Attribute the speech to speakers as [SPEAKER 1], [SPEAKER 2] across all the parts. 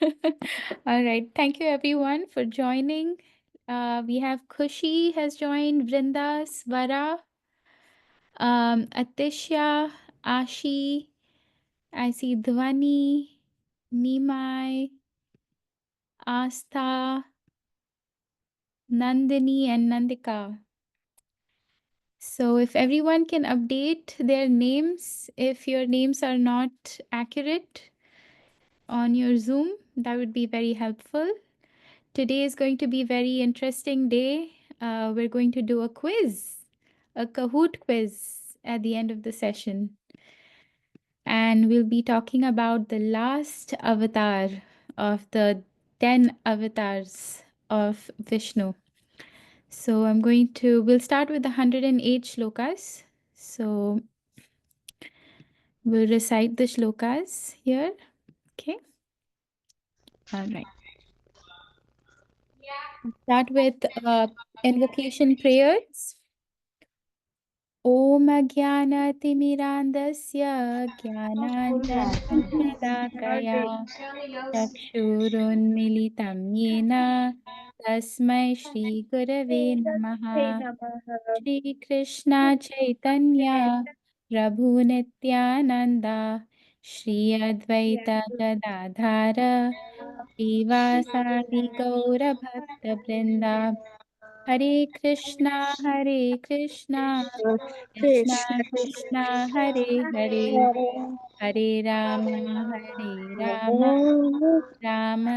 [SPEAKER 1] All right. Thank you everyone for joining. We have Kushi has joined, Vrinda, Svara, Atisha, Ashi. I see Dhvani, Nimai, Astha, Nandini, and Nandika. So if everyone can update their names, if your names are not accurate on your Zoom, that would be very helpful. Today is going to be a very interesting day. We're going to do a quiz, a Kahoot quiz at the end of the session. And we'll be talking about the last avatar of the 10 avatars of Vishnu. So we'll start with the 108 shlokas. So we'll recite the shlokas here. Okay. All right. Start with invocation prayers. ॐ अज्ञानतिमिरान्धस्य ज्ञानाञ्जनशलाकया चक्षुरुन्मिलितं येन तस्मै श्रीगुरवे नमः। श्रीकृष्ण चैतन्य प्रभुनित्यानन्द श्री अद्वैत गदाधर श्रीवासादि गौरभक्तवृन्दा हरे Krishna Krishna Krishna Hare Hare Hare Ram Ram Ram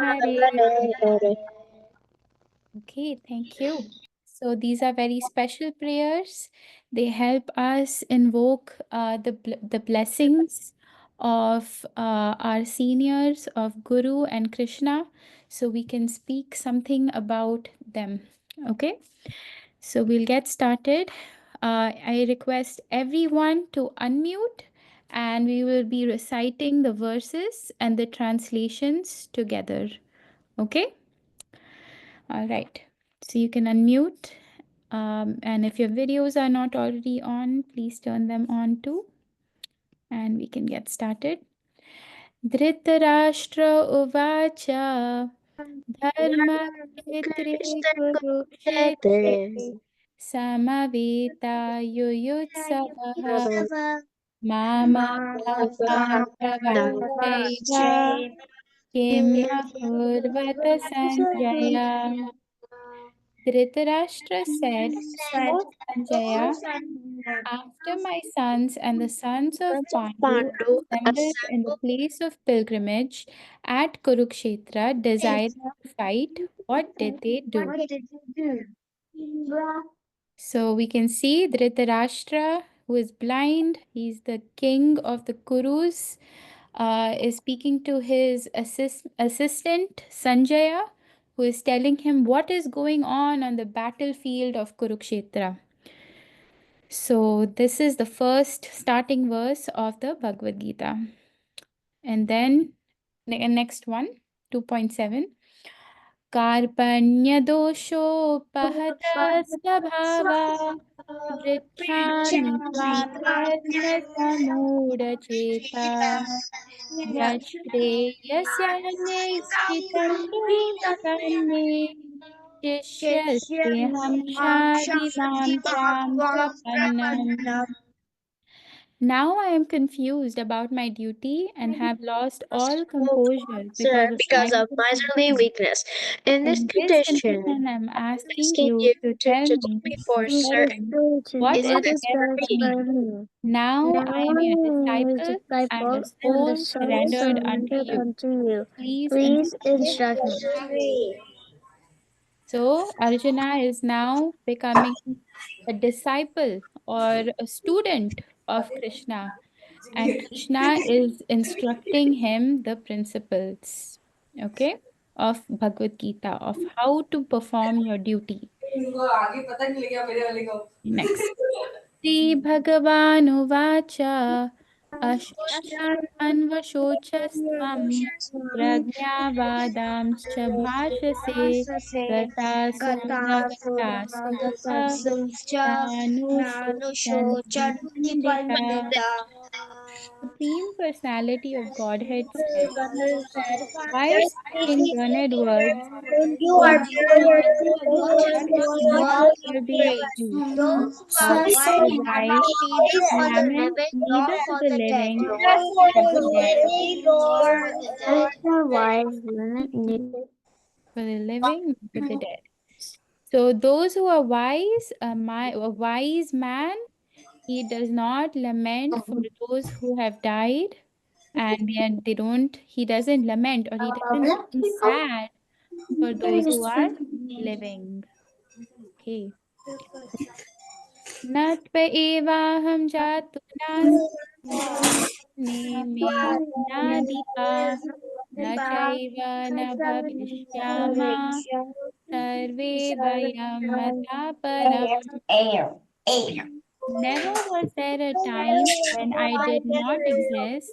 [SPEAKER 1] Hare Hare. Okay, thank you. So these are very special prayers. They help us invoke the blessings of our seniors, of Guru and Krishna, so we can speak something about them. Okay, so we'll get started. I request everyone to unmute, and we will be reciting the verses and the translations together. Okay. All right. So you can unmute. And if your videos are not already on, please turn them on too. And we can get started. Dhritarashtra Uvacha Dharmakshetre Kurukshetre Samaveta Yuyutsavaha Mamaka Pandavachaiva Kim Ahurvata Sanjaya. Dhritarashtra said, O Sanjaya, after my sons and the sons of Pandu assembled in the place of pilgrimage at Kurukshetra, desiring to fight, what did they do? So we can see Dhritarashtra, who is blind, he's the king of the Kurus, is speaking to his assistant Sanjaya, who is telling him what is going on the battlefield of Kurukshetra. So this is the first starting verse of the Bhagavad Gita. And then next one, 2.7. Karpanyadoshopahatas svabhava Vrikshami tvam dharma samudacheta यश्रेयस्यान्यैच्छितं ब्रूमकर्णे शिष्यस्तेऽहं शाधिमां त्वां प्रपन्नम्. Now I am confused about my duty and have lost all composure because of miserly
[SPEAKER 2] miserly
[SPEAKER 1] weakness.
[SPEAKER 2] weakness. In this
[SPEAKER 1] In this
[SPEAKER 2] condition,
[SPEAKER 1] condition, I am asking
[SPEAKER 2] asking
[SPEAKER 1] you
[SPEAKER 2] you
[SPEAKER 1] to
[SPEAKER 2] to
[SPEAKER 1] tell
[SPEAKER 2] tell
[SPEAKER 1] me
[SPEAKER 2] me for
[SPEAKER 1] for
[SPEAKER 2] certain,
[SPEAKER 1] certain what
[SPEAKER 2] is
[SPEAKER 1] is
[SPEAKER 2] it
[SPEAKER 1] best
[SPEAKER 2] for
[SPEAKER 1] for
[SPEAKER 2] me?
[SPEAKER 1] me. Now I am your disciple and the soul surrendered unto you. Please
[SPEAKER 2] Instruct
[SPEAKER 1] instruct
[SPEAKER 2] me.
[SPEAKER 1] me. So Arjuna is now becoming a disciple or a student of Krishna, and Krishna is instructing him the principles, okay, of Bhagavad Gita, of how to perform your duty. Next. श्रीभगवानुवाच अशुष्मान्वशोचस्त्वं प्रज्ञावादांश्च भाषसे गतासु न गतासूश्च नानुशोचन्ति पण्डिताः. Supreme Personality of Godhead said, while speaking learned words, he God is not worthy of you.
[SPEAKER 2] Such
[SPEAKER 1] The wise lament neither for the living nor for the dead.
[SPEAKER 2] the wise women need
[SPEAKER 1] For the living, nor for the dead. So those who are wise, a wise man, he does not lament for those who have died, and they don't. He doesn't lament or he doesn't become sad for those who are living. Okay. न त्वएवाहं जातु नास्मि मे नादिपा न चैव न भविष्यामः सर्वे वयं मता परम्. Never was there a time when I did not exist,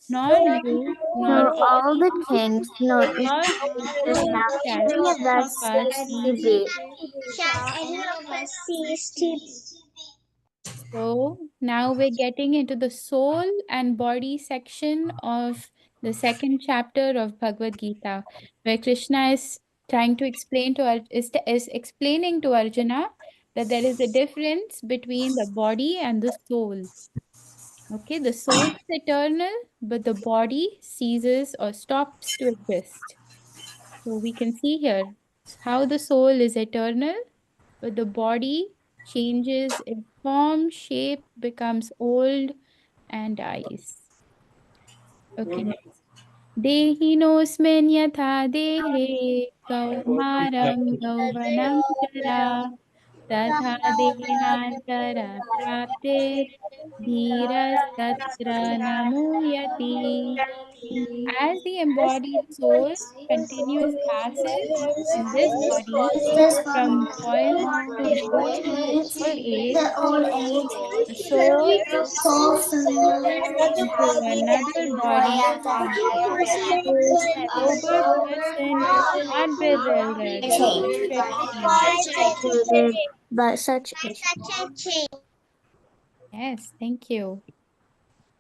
[SPEAKER 1] nor you, nor
[SPEAKER 2] nor
[SPEAKER 1] all
[SPEAKER 2] all the kings, nor
[SPEAKER 1] all those
[SPEAKER 2] even
[SPEAKER 1] who
[SPEAKER 2] shall
[SPEAKER 1] shall
[SPEAKER 2] any of
[SPEAKER 1] of
[SPEAKER 2] us
[SPEAKER 1] us
[SPEAKER 2] cease to
[SPEAKER 1] cease.
[SPEAKER 2] be.
[SPEAKER 1] So now we're getting into the soul and body section of the second chapter of Bhagavad Gita, where Krishna is trying to explain to is explaining to Arjuna that there is a difference between the body and the soul. Okay, the soul is eternal, but the body ceases or stops to exist. So we can see here how the soul is eternal, but the body changes its form, shape, becomes old, and dies. Okay, next. Dehinosmin yatha dehe kaumaram yauvanam jara तथा देहांतर प्राप्ते धीरस् तत्र न मुह्यति. As the embodied soul continues passes in this body from born to its old age, the soul moves into another body who is sober person not bewildered by such change.
[SPEAKER 2] Agitated by such a
[SPEAKER 1] Yes, thank you.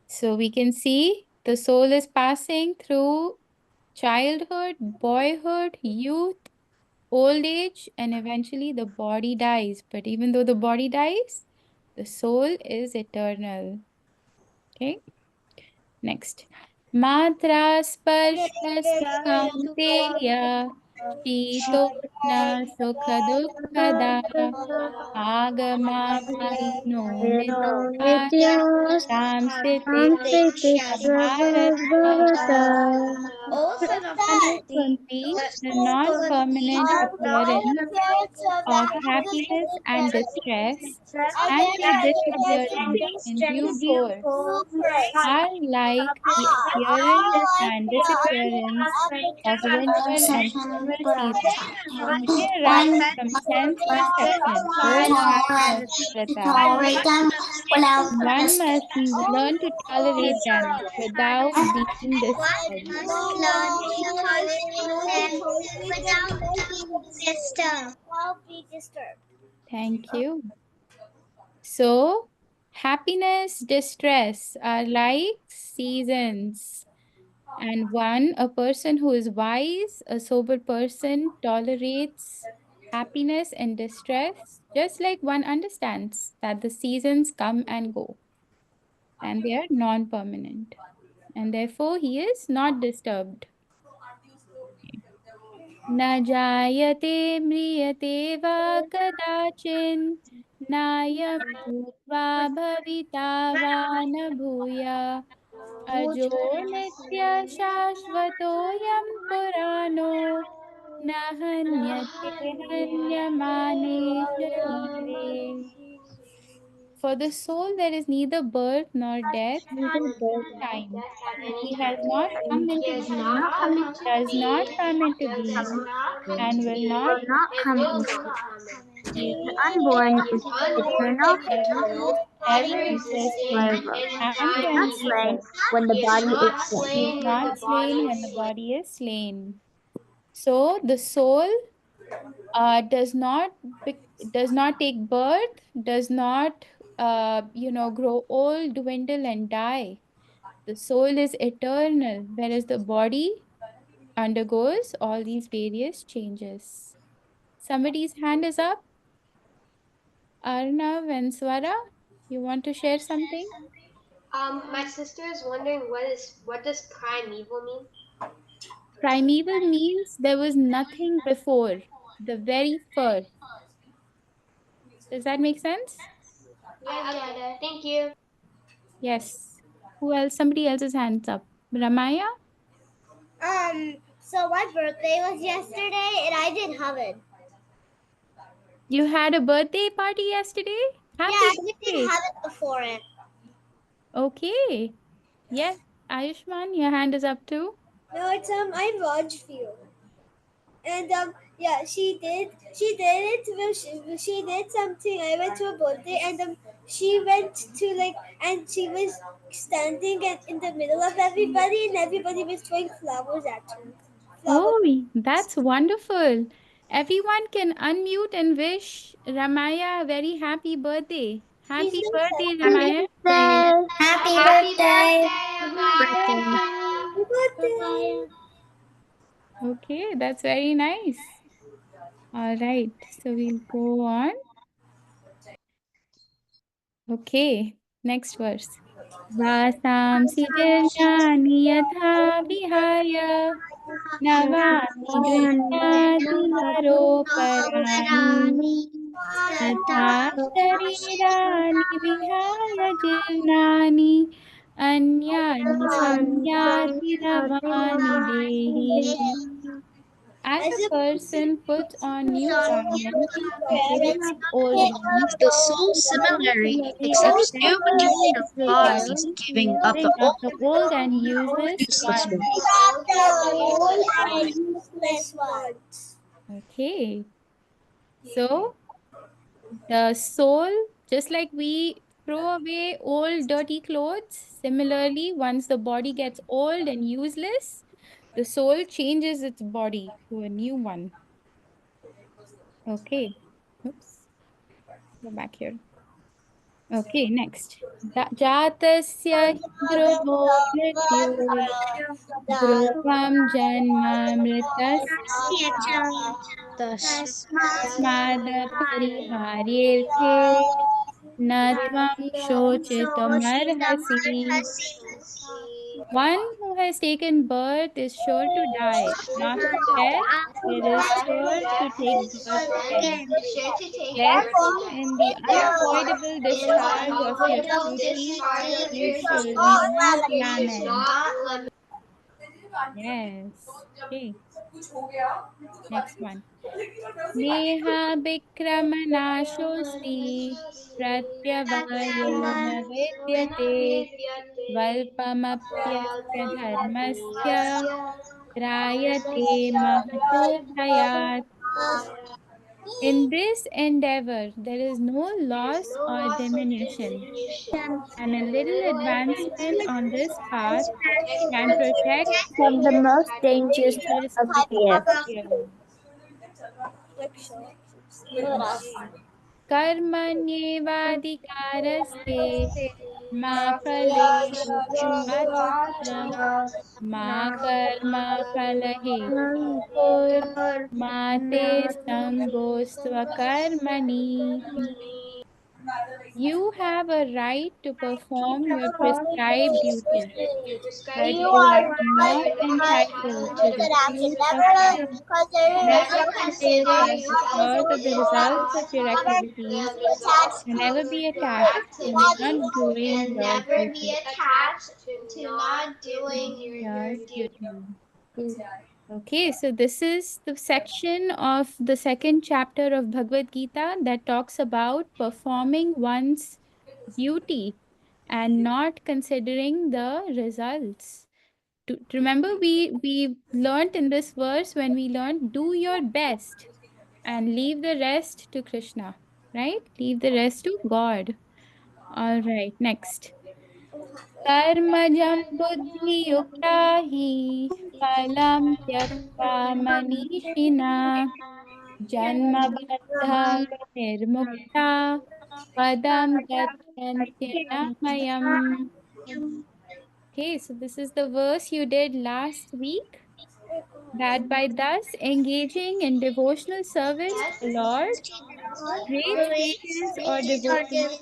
[SPEAKER 1] So we can see the soul is passing through childhood, boyhood, youth, old age, and eventually the body dies. But even though the body dies, the soul is eternal. Okay, next. Matra sparshasya kaunteya shitosna sukha dukkada agamapaino nitya
[SPEAKER 2] Nityos
[SPEAKER 1] samsiti Bharata.
[SPEAKER 2] Bhavata.
[SPEAKER 1] O son of Kunti, the non-permanent appearance of happiness and distress and their disappearance in due course are like the appearance and disappearance of winter and summer season. They arise from sense perception, O Bharata. One must learn to tolerate them without being disturbed. Thank you. So, happiness, distress are like seasons. And a person who is wise, a sober person, tolerates happiness and distress, just like one understands that the seasons come and go and they are non permanent. And therefore, he is not disturbed. न जायते म्रियते वा कदाचिन् नायं भूत्वा भविता वा न भूयः अजो नित्यः शाश्वतोऽयं पुराणो न हन्यते हन्यमाने शरीरे. For the soul there is neither birth nor death at any time. He has not come into being, does not come into being, and will not
[SPEAKER 2] will not
[SPEAKER 1] come
[SPEAKER 2] come
[SPEAKER 1] into
[SPEAKER 2] into
[SPEAKER 1] being. He
[SPEAKER 2] the
[SPEAKER 1] is
[SPEAKER 2] unborn is eternal,
[SPEAKER 1] ever, ever existing,
[SPEAKER 2] forever.
[SPEAKER 1] and
[SPEAKER 2] Is
[SPEAKER 1] can
[SPEAKER 2] not
[SPEAKER 1] be
[SPEAKER 2] slain
[SPEAKER 1] heard.
[SPEAKER 2] when the body is
[SPEAKER 1] He
[SPEAKER 2] slain.
[SPEAKER 1] is not slain when the body is slain. So the soul does not take birth, does not grow old, dwindle, and die. The soul is eternal, whereas the body undergoes all these various changes. Somebody's hand is up. Arnav and Swara, you want to share something?
[SPEAKER 3] My sister is wondering what does primeval mean?
[SPEAKER 1] Primeval means there was nothing before, the very first. Does that make sense?
[SPEAKER 3] Yeah, I get it. Thank you.
[SPEAKER 1] Yes. Who else? Somebody else's hands up. Ramaya,
[SPEAKER 4] So my birthday was yesterday and I did heaven.
[SPEAKER 1] you had a birthday party yesterday?
[SPEAKER 4] Yeah,
[SPEAKER 1] Happy
[SPEAKER 4] I did
[SPEAKER 1] birthday.
[SPEAKER 4] heaven before it.
[SPEAKER 1] Okay. Yes. Ayushman, your hand is up too.
[SPEAKER 4] No, it's I'm Rajview. And yeah, she did it when she did something. I went to a birthday and she went to like and she was standing in the middle of everybody and everybody was throwing flowers at her. Flower.
[SPEAKER 1] Oh, that's wonderful. Everyone can unmute and wish Ramaya a very happy birthday.
[SPEAKER 4] She's
[SPEAKER 1] Happy
[SPEAKER 4] so
[SPEAKER 1] birthday,
[SPEAKER 2] Happy
[SPEAKER 1] Ramaya.
[SPEAKER 2] birthday.
[SPEAKER 4] Happy
[SPEAKER 3] Happy
[SPEAKER 4] birthday.
[SPEAKER 3] birthday,
[SPEAKER 2] Birthday.
[SPEAKER 3] Amaya.
[SPEAKER 4] Happy birthday.
[SPEAKER 1] Okay, that's very nice. All right, so we'll go on. Okay, next verse. Vasamsi jirnani yatha vihaya navani gृह्णाति नरोपराणि तथा शरीराणि विहाय जीर्णानि अन्यानि संयाति नवानि देहि. As
[SPEAKER 4] As
[SPEAKER 1] a
[SPEAKER 4] a
[SPEAKER 1] person puts on new garments and
[SPEAKER 4] parents
[SPEAKER 1] gives up old ones,
[SPEAKER 2] The soul similarly
[SPEAKER 1] the
[SPEAKER 2] accepts new
[SPEAKER 1] soul
[SPEAKER 2] material bodies,
[SPEAKER 1] returns,
[SPEAKER 2] giving up the
[SPEAKER 1] giving up
[SPEAKER 2] old
[SPEAKER 1] the old and useless
[SPEAKER 2] useless
[SPEAKER 1] one.
[SPEAKER 2] one.
[SPEAKER 4] and useless ones.
[SPEAKER 1] Okay, so the soul, just like we throw away old dirty clothes, similarly, once the body gets old and useless, the soul changes its body to a new one. Okay, oops, go back here. Okay, next. Jatasya dhruvo mrityur dhruvam janma mritasya tasmad pariharyerthe na tvam shocitumarhasi. One who has taken birth is sure to die, not death. It is sure to take birth again. Therefore, in the unavoidable discharge of your duty, you should not lament. Yes. Okay. Next one. Neha Bikramanaşosti Pratyavayo na vidyate Valpamapyasya dharmasya Trayate mahato bhayat. In this endeavor, there is no loss or diminution, and a little advancement on this path can protect
[SPEAKER 2] From the most dangerous
[SPEAKER 1] dangerous
[SPEAKER 2] of fear.
[SPEAKER 1] fear. Okay. कर्मण्येवाधिकारस्ते मा फलेषु कदाचन मा कर्म फलहेतुर्मा ते सङ्गोऽस्त्वकर्मणि. You have a right to perform your prescribed duty, but
[SPEAKER 4] You
[SPEAKER 1] you
[SPEAKER 4] are
[SPEAKER 1] are
[SPEAKER 4] not
[SPEAKER 1] not entitled to the fruit of it.
[SPEAKER 4] because there is
[SPEAKER 1] Never consider the source of the results of your activities. And never be attached to not doing your duty. Your duty. Okay, so this is the section of the second chapter of Bhagavad Gita that talks about performing one's duty and not considering the results. Remember, we learned in this verse when we learned do your best and leave the rest to Krishna, right? Leave the rest to God. All right, next. कर्मजं बुद्धियुक्ता हि फलं त्यक्त्वा मनीषिणा जन्मबद्धा निर्मुक्ता पदं गच्छन्त्यनामयम्. Okay, so this is the verse you did last week. That by thus engaging in devotional service to
[SPEAKER 3] Yes.
[SPEAKER 1] the Lord, great sages or devotees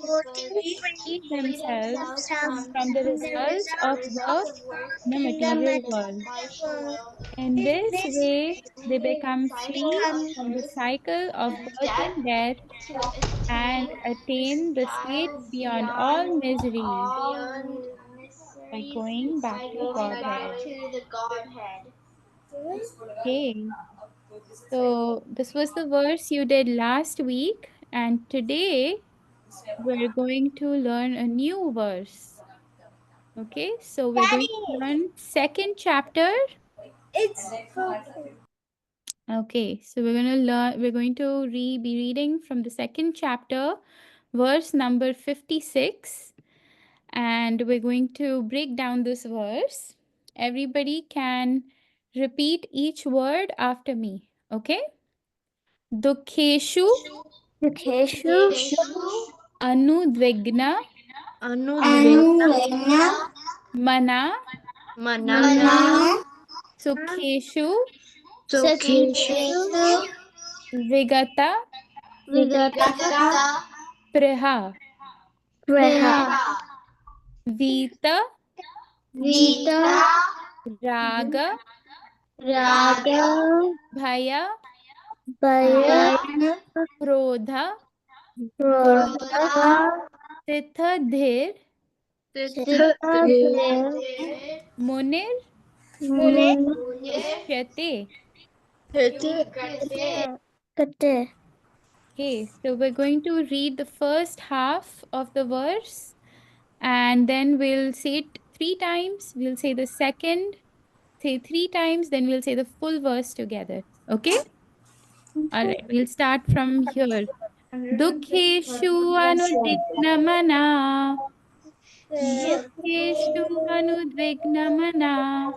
[SPEAKER 1] free themselves
[SPEAKER 3] Themselves from
[SPEAKER 1] from the results of work in the material world. In this way, they become free from the cycle of birth
[SPEAKER 3] death
[SPEAKER 1] and death
[SPEAKER 3] to
[SPEAKER 1] and
[SPEAKER 3] attain
[SPEAKER 1] attain the state
[SPEAKER 3] skies
[SPEAKER 1] beyond all
[SPEAKER 3] beyond
[SPEAKER 1] misery
[SPEAKER 3] all
[SPEAKER 1] by
[SPEAKER 3] miseries
[SPEAKER 1] going back
[SPEAKER 3] by
[SPEAKER 1] to
[SPEAKER 3] going back
[SPEAKER 1] Godhead.
[SPEAKER 3] to the Godhead.
[SPEAKER 1] Okay, so this was the verse you did last week, and today we're going to learn a new verse. Okay, so we're going to
[SPEAKER 4] Daddy,
[SPEAKER 1] learn second chapter.
[SPEAKER 4] it's
[SPEAKER 1] Okay, so we're going to be reading from the second chapter, verse number 56, and we're going to break down this verse. Everybody can repeat each word after me. Okay? Dukheshu
[SPEAKER 2] Keshu,
[SPEAKER 1] anudvigna
[SPEAKER 2] Anudvigna,
[SPEAKER 1] mana
[SPEAKER 2] Mana,
[SPEAKER 1] sukheshu
[SPEAKER 2] Sukeshu,
[SPEAKER 1] vigata
[SPEAKER 2] Vigata,
[SPEAKER 1] praha
[SPEAKER 2] Preha,
[SPEAKER 1] vita
[SPEAKER 2] Vita,
[SPEAKER 1] raga
[SPEAKER 2] Raga,
[SPEAKER 1] bhaya
[SPEAKER 2] Baya,
[SPEAKER 1] krodha
[SPEAKER 2] Prodha,
[SPEAKER 1] titha dhir
[SPEAKER 2] Siddhadev,
[SPEAKER 1] munir
[SPEAKER 2] Muni,
[SPEAKER 1] ruchyate.
[SPEAKER 2] Hiti, Kate,
[SPEAKER 1] Okay, so we're going to read the first half of the verse and then we'll say it three times. We'll say the second, say three times, then we'll say the full verse together. Okay? All right, we'll start from here. Dukheshu anudignamana. Dukheshu anudvignamana.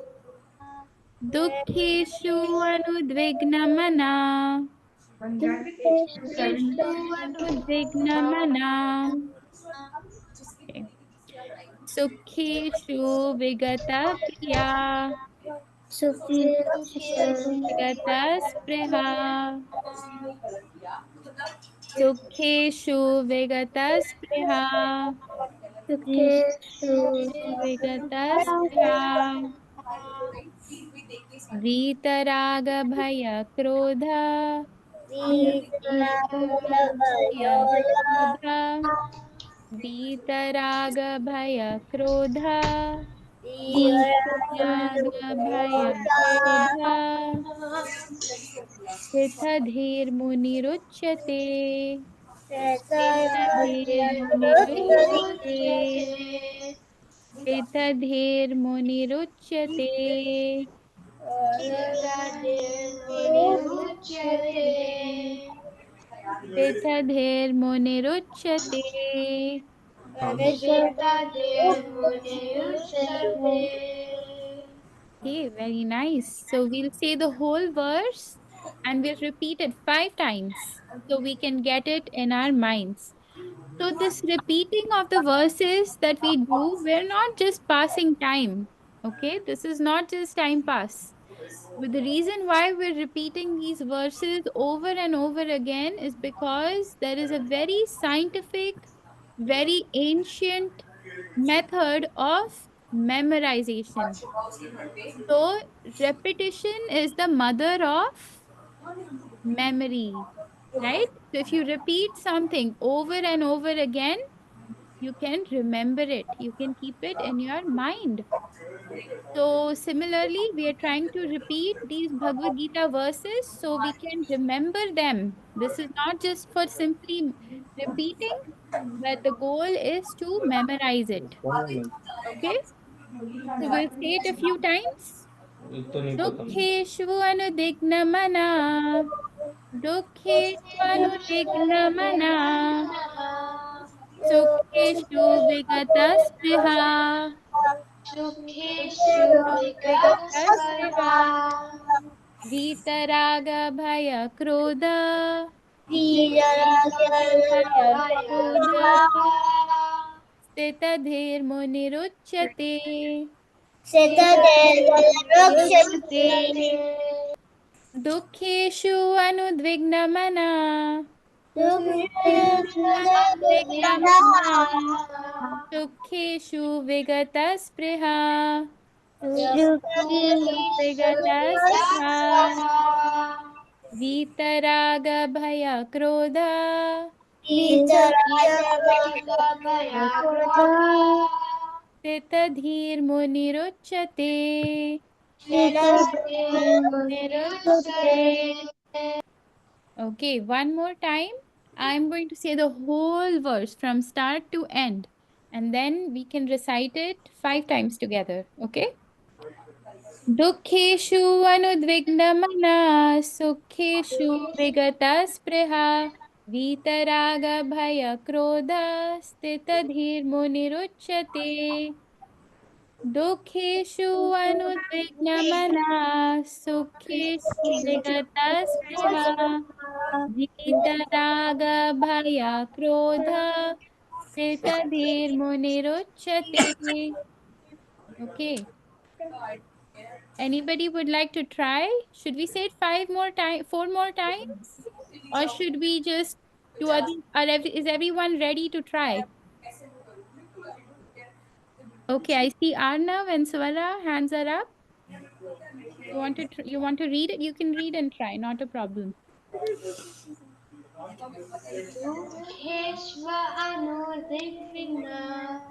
[SPEAKER 1] Dukheshu anudvignamana. Dukheshu anudvignamana. Okay. Sukheshu vigata priya.
[SPEAKER 2] Sukeshu,
[SPEAKER 1] Vigata spriha. Sukheshu vigata spriha.
[SPEAKER 2] Sukeshu,
[SPEAKER 1] Vigata spriha. वीतरागभय क्रोध भय क्रोध वीतरागभय क्रोध वीतरागभय क्रोध स्थितधीर्मुनिरुच्यते स्थितधीर्मुनिरुच्यते स्थितधीर्मुनिरुच्यते स्थितधीर्मुनिरुच्यते स्थितधीर्मुनिरुच्यते Okay, very nice. So we'll say the whole verse and we'll repeat it five times so we can get it in our minds. So, this repeating of the verses that we do, we're not just passing time. Okay, this is not just time pass. But the reason why we're repeating these verses over and over again is because there is a very scientific, very ancient method of memorization. So, repetition is the mother of memory, right? So, if you repeat something over and over again, you can remember it, you can keep it in your mind. So, similarly, we are trying to repeat these Bhagavad Gita verses so we can remember them. This is not just for simply repeating, but the goal is to memorize it. Okay, so we'll say it a few times. Dukheshu anudignamana. Dukheshu anudignamana. Sukheshu vigataspriha.
[SPEAKER 3] Sukheshu
[SPEAKER 1] Vigataspriha.
[SPEAKER 3] Vigatasvara
[SPEAKER 1] Vitaragabhaya krodha. Vitaragabhaya
[SPEAKER 3] Vitaragabhaya
[SPEAKER 1] krodha.
[SPEAKER 3] Krodha
[SPEAKER 1] Sthitadhir muniruchyate. Ruchyate. Dukkeshu anudvignamana. Anudvignamana. Sukheshu vigataspriha. Sukheshu vigataspriha. Vitaragabhaya krodha. Sthitadhirmuniruchyate. Okay, one more time. I'm going to say the whole verse from start to end, and then we can recite it 5 times together. Okay? Dukkeshu anudvignamana, sukheshu vigataspriha, vitaraga bhaya krodha, sthitadhirmuniruchyate. दुःखेषु अनुद्विग्नमनः सुखेषु विगतस्पृहा वीतरागभयक्रोधः स्थितधीर्मुनिरुच्यते. Okay. Anybody would like to try? Should we say it 5 more times, 4 more times? Or should we just do other, is everyone ready to try? Okay, I see Arnav and Swara, hands are up. You want to read it? You can read and try, not a problem.
[SPEAKER 3] Dukheshva anudirvigna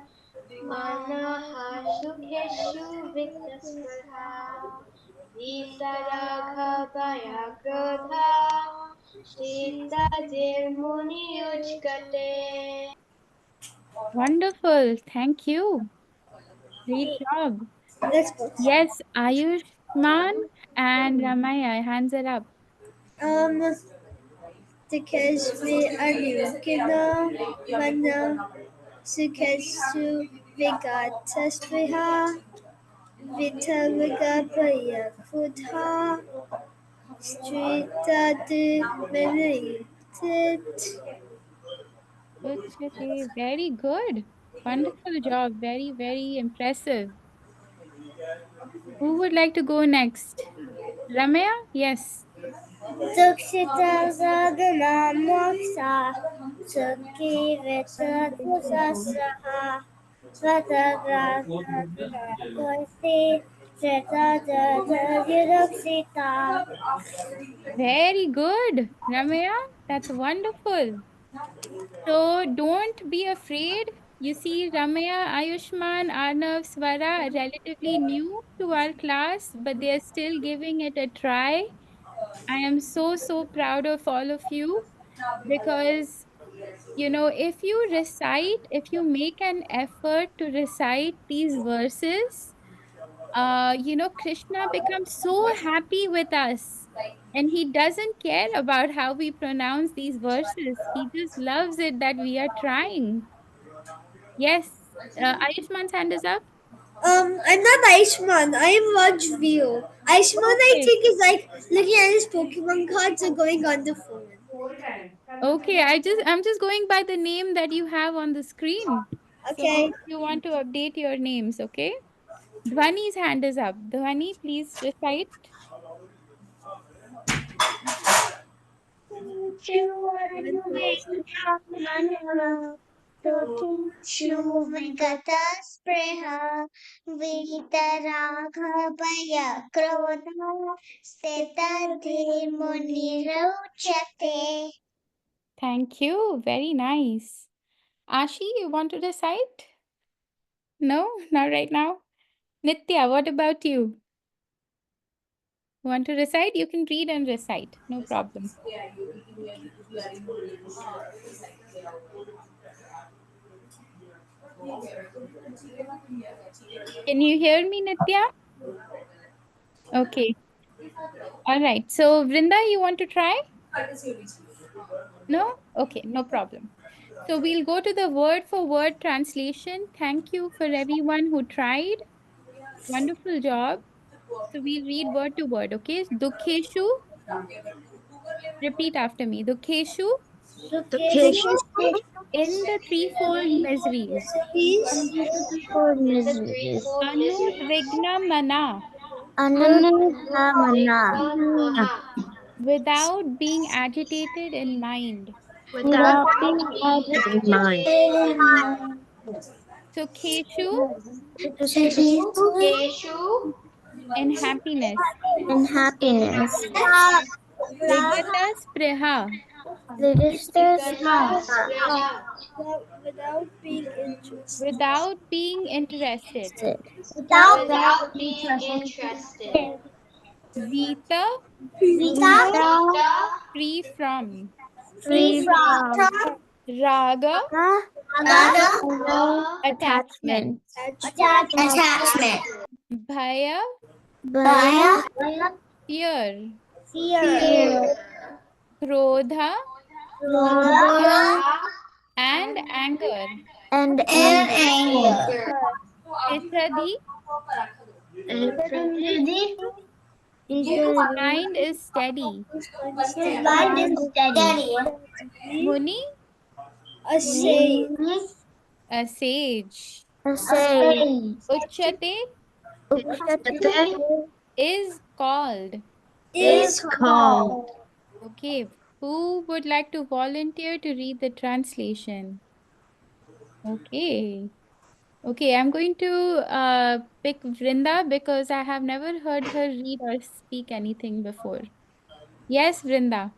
[SPEAKER 3] manaha sukheshu viktaspradha vitaraghabhaya krodha sthitadirmuniyujgate.
[SPEAKER 1] Wonderful. Thank you. Great job.
[SPEAKER 4] Let's go.
[SPEAKER 1] Yes, Ayushman and Ramaya, hands are up.
[SPEAKER 4] Because we are new, kino, mana, sukesu, vigatasviha, vitavigapaya kudha, streetadu, menaitit.
[SPEAKER 1] Uchate. Very good. Wonderful job. Very, very impressive. Who would like to go next? Ramaya? Yes.
[SPEAKER 2] Tukshita sadhana moksha Sukhi veta kusasaha Svatagrasa kursi Sreta jata yudokshita.
[SPEAKER 1] Very good. Ramaya, that's wonderful. So don't be afraid. You see, Ramaya, Ayushman, Arnav, Swara are relatively new to our class, but they are still giving it a try. I am so, so proud of all of you because, if you make an effort to recite these verses, Krishna becomes so happy with us. And he doesn't care about how we pronounce these verses. He just loves it that we are trying. Yes. Ayushman's hand is up.
[SPEAKER 4] I'm not Aishman. I am Rajvio. Aishman, I
[SPEAKER 1] Okay.
[SPEAKER 4] think, is like looking at his Pokemon cards or going on the phone.
[SPEAKER 1] Okay. I'm just going by the name that you have on the screen. So
[SPEAKER 4] Okay.
[SPEAKER 1] if you want to update your names, okay? Dhwani's hand is up. Dhwani, please recite.
[SPEAKER 2] Shuvigata spreha Vitaraghabhaya krodha Steta dhirmunirauchate.
[SPEAKER 1] Thank you. Very nice. Ashi, you want to recite? No, not right now. Nitya, what about you? Want to recite? You can read and recite. No problem. Can you hear me, Nitya? Okay. All right. So, Vrinda, you want to try? No? Okay, no problem. So, we'll go to the word for word translation. Thank you for everyone who tried. Wonderful job. So, we'll read word to word, okay? Dukheshu. Repeat after me. Dukheshu.
[SPEAKER 2] Sukheshu
[SPEAKER 1] In the threefold miseries.
[SPEAKER 4] Peace.
[SPEAKER 2] For
[SPEAKER 3] In the
[SPEAKER 2] miseries.
[SPEAKER 3] threefold miseries.
[SPEAKER 1] Anudvigna mana.
[SPEAKER 2] Anudhamana.
[SPEAKER 3] Anudvigna mana.
[SPEAKER 1] Without being agitated in mind.
[SPEAKER 2] Without
[SPEAKER 3] Without
[SPEAKER 2] being
[SPEAKER 3] being
[SPEAKER 2] agitated in mind.
[SPEAKER 3] agitated.
[SPEAKER 1] Sukeshu
[SPEAKER 2] Successful
[SPEAKER 3] Keshu.
[SPEAKER 1] in happiness.
[SPEAKER 2] in
[SPEAKER 3] In
[SPEAKER 2] happiness.
[SPEAKER 3] happiness.
[SPEAKER 1] Vigata spriha
[SPEAKER 2] Registers
[SPEAKER 3] Vigata spriha.
[SPEAKER 4] Without being interested.
[SPEAKER 1] without being interested.
[SPEAKER 2] without
[SPEAKER 3] Without being interested.
[SPEAKER 1] Zita
[SPEAKER 2] Vita
[SPEAKER 3] Zita.
[SPEAKER 1] free from.
[SPEAKER 2] free from
[SPEAKER 1] Raga
[SPEAKER 2] raga
[SPEAKER 3] Raga.
[SPEAKER 1] attachment.
[SPEAKER 2] attachment. Attachment.
[SPEAKER 1] Bhaya
[SPEAKER 2] Bhaya
[SPEAKER 1] fear.
[SPEAKER 2] fear.
[SPEAKER 1] Krodha
[SPEAKER 2] Krodha
[SPEAKER 3] Krodha.
[SPEAKER 1] and anger.
[SPEAKER 2] and anger.
[SPEAKER 3] Anger.
[SPEAKER 1] Ithadi
[SPEAKER 2] Electricity.
[SPEAKER 1] whose mind is steady.
[SPEAKER 2] His mind is steady.
[SPEAKER 1] Muni
[SPEAKER 4] A say.
[SPEAKER 1] a sage.
[SPEAKER 2] A say.
[SPEAKER 1] Uchate
[SPEAKER 2] Ukshate
[SPEAKER 1] is called.
[SPEAKER 4] Is
[SPEAKER 2] called.
[SPEAKER 1] Okay, who would like to volunteer to read the translation? Okay. Okay, I'm going to pick Vrinda because I have never heard her read or speak anything before. Yes, Vrinda.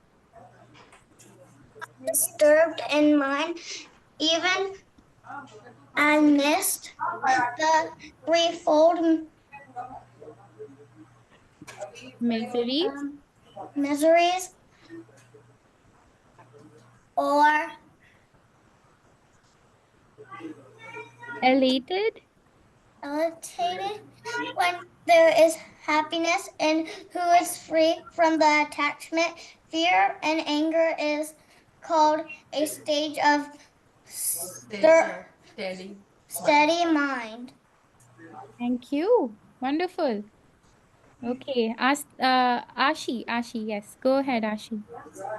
[SPEAKER 2] Disturbed in mind, even and missed the threefold
[SPEAKER 1] Miseries,
[SPEAKER 2] miseries or
[SPEAKER 1] elated,
[SPEAKER 2] irritated when there is happiness and who is free from the attachment. Fear and anger is called a stage of steady mind.
[SPEAKER 1] thank you. Wonderful. Okay, ask Ashi, yes. Go ahead, Ashi.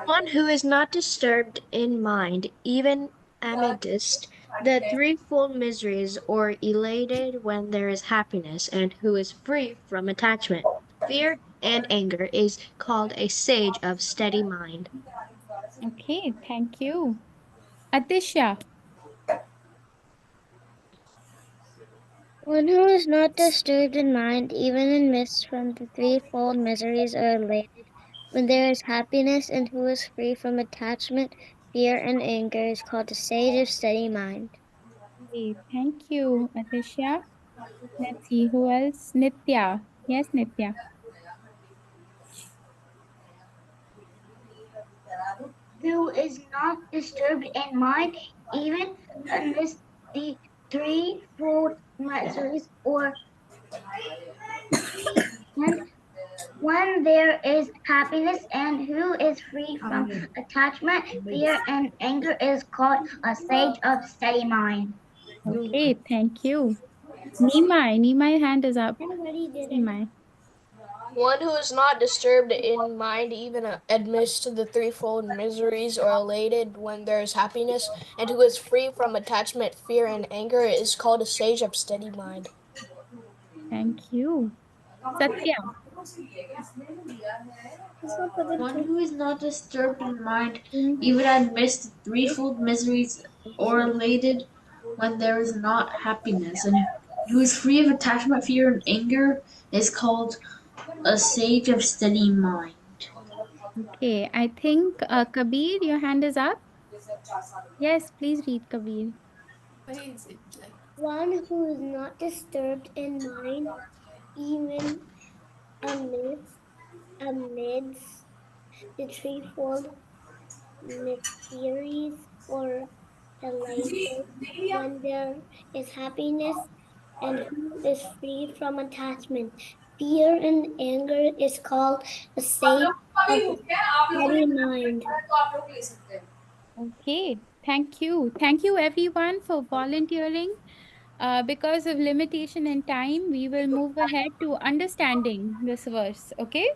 [SPEAKER 5] One who is not disturbed in mind, even amidst the threefold miseries, or elated when there is happiness, and who is free from attachment, fear, and anger, is called a sage of steady mind.
[SPEAKER 1] Okay, thank you. Atisha.
[SPEAKER 2] One who is not disturbed in mind, even in mist from the threefold miseries, are elated when there is happiness, and who is free from attachment, fear, and anger, is called a sage of steady mind.
[SPEAKER 1] Okay, thank you, Atisha. Let's see who else. Nitya. Yes, Nitya.
[SPEAKER 2] Who is not disturbed in mind, even amidst the threefold miseries, or and when there is happiness, and who is free from attachment, fear, and anger, is called a sage of steady mind.
[SPEAKER 1] Okay, thank you. Nimai hand is up.
[SPEAKER 4] Everybody did it.
[SPEAKER 1] Nimai.
[SPEAKER 6] One who is not disturbed in mind, even amidst the threefold miseries, or elated when there is happiness, and who is free from attachment, fear, and anger, is called a sage of steady mind.
[SPEAKER 1] Thank you. Satya.
[SPEAKER 7] One who is not disturbed in mind, even amidst the threefold miseries, or elated when there is not happiness, and who is free of attachment, fear, and anger, is called a sage of steady mind.
[SPEAKER 1] Okay, I think Kabir, your hand is up. Yes, please read Kabir.
[SPEAKER 4] One who is not disturbed in mind, even amidst the threefold mysteries, or elated when there is happiness, and who is free from attachment. Fear and anger is called a state of steady mind.
[SPEAKER 1] Okay, thank you. Thank you everyone for volunteering. Because of limitation in time, we will move ahead to understanding this verse. Okay.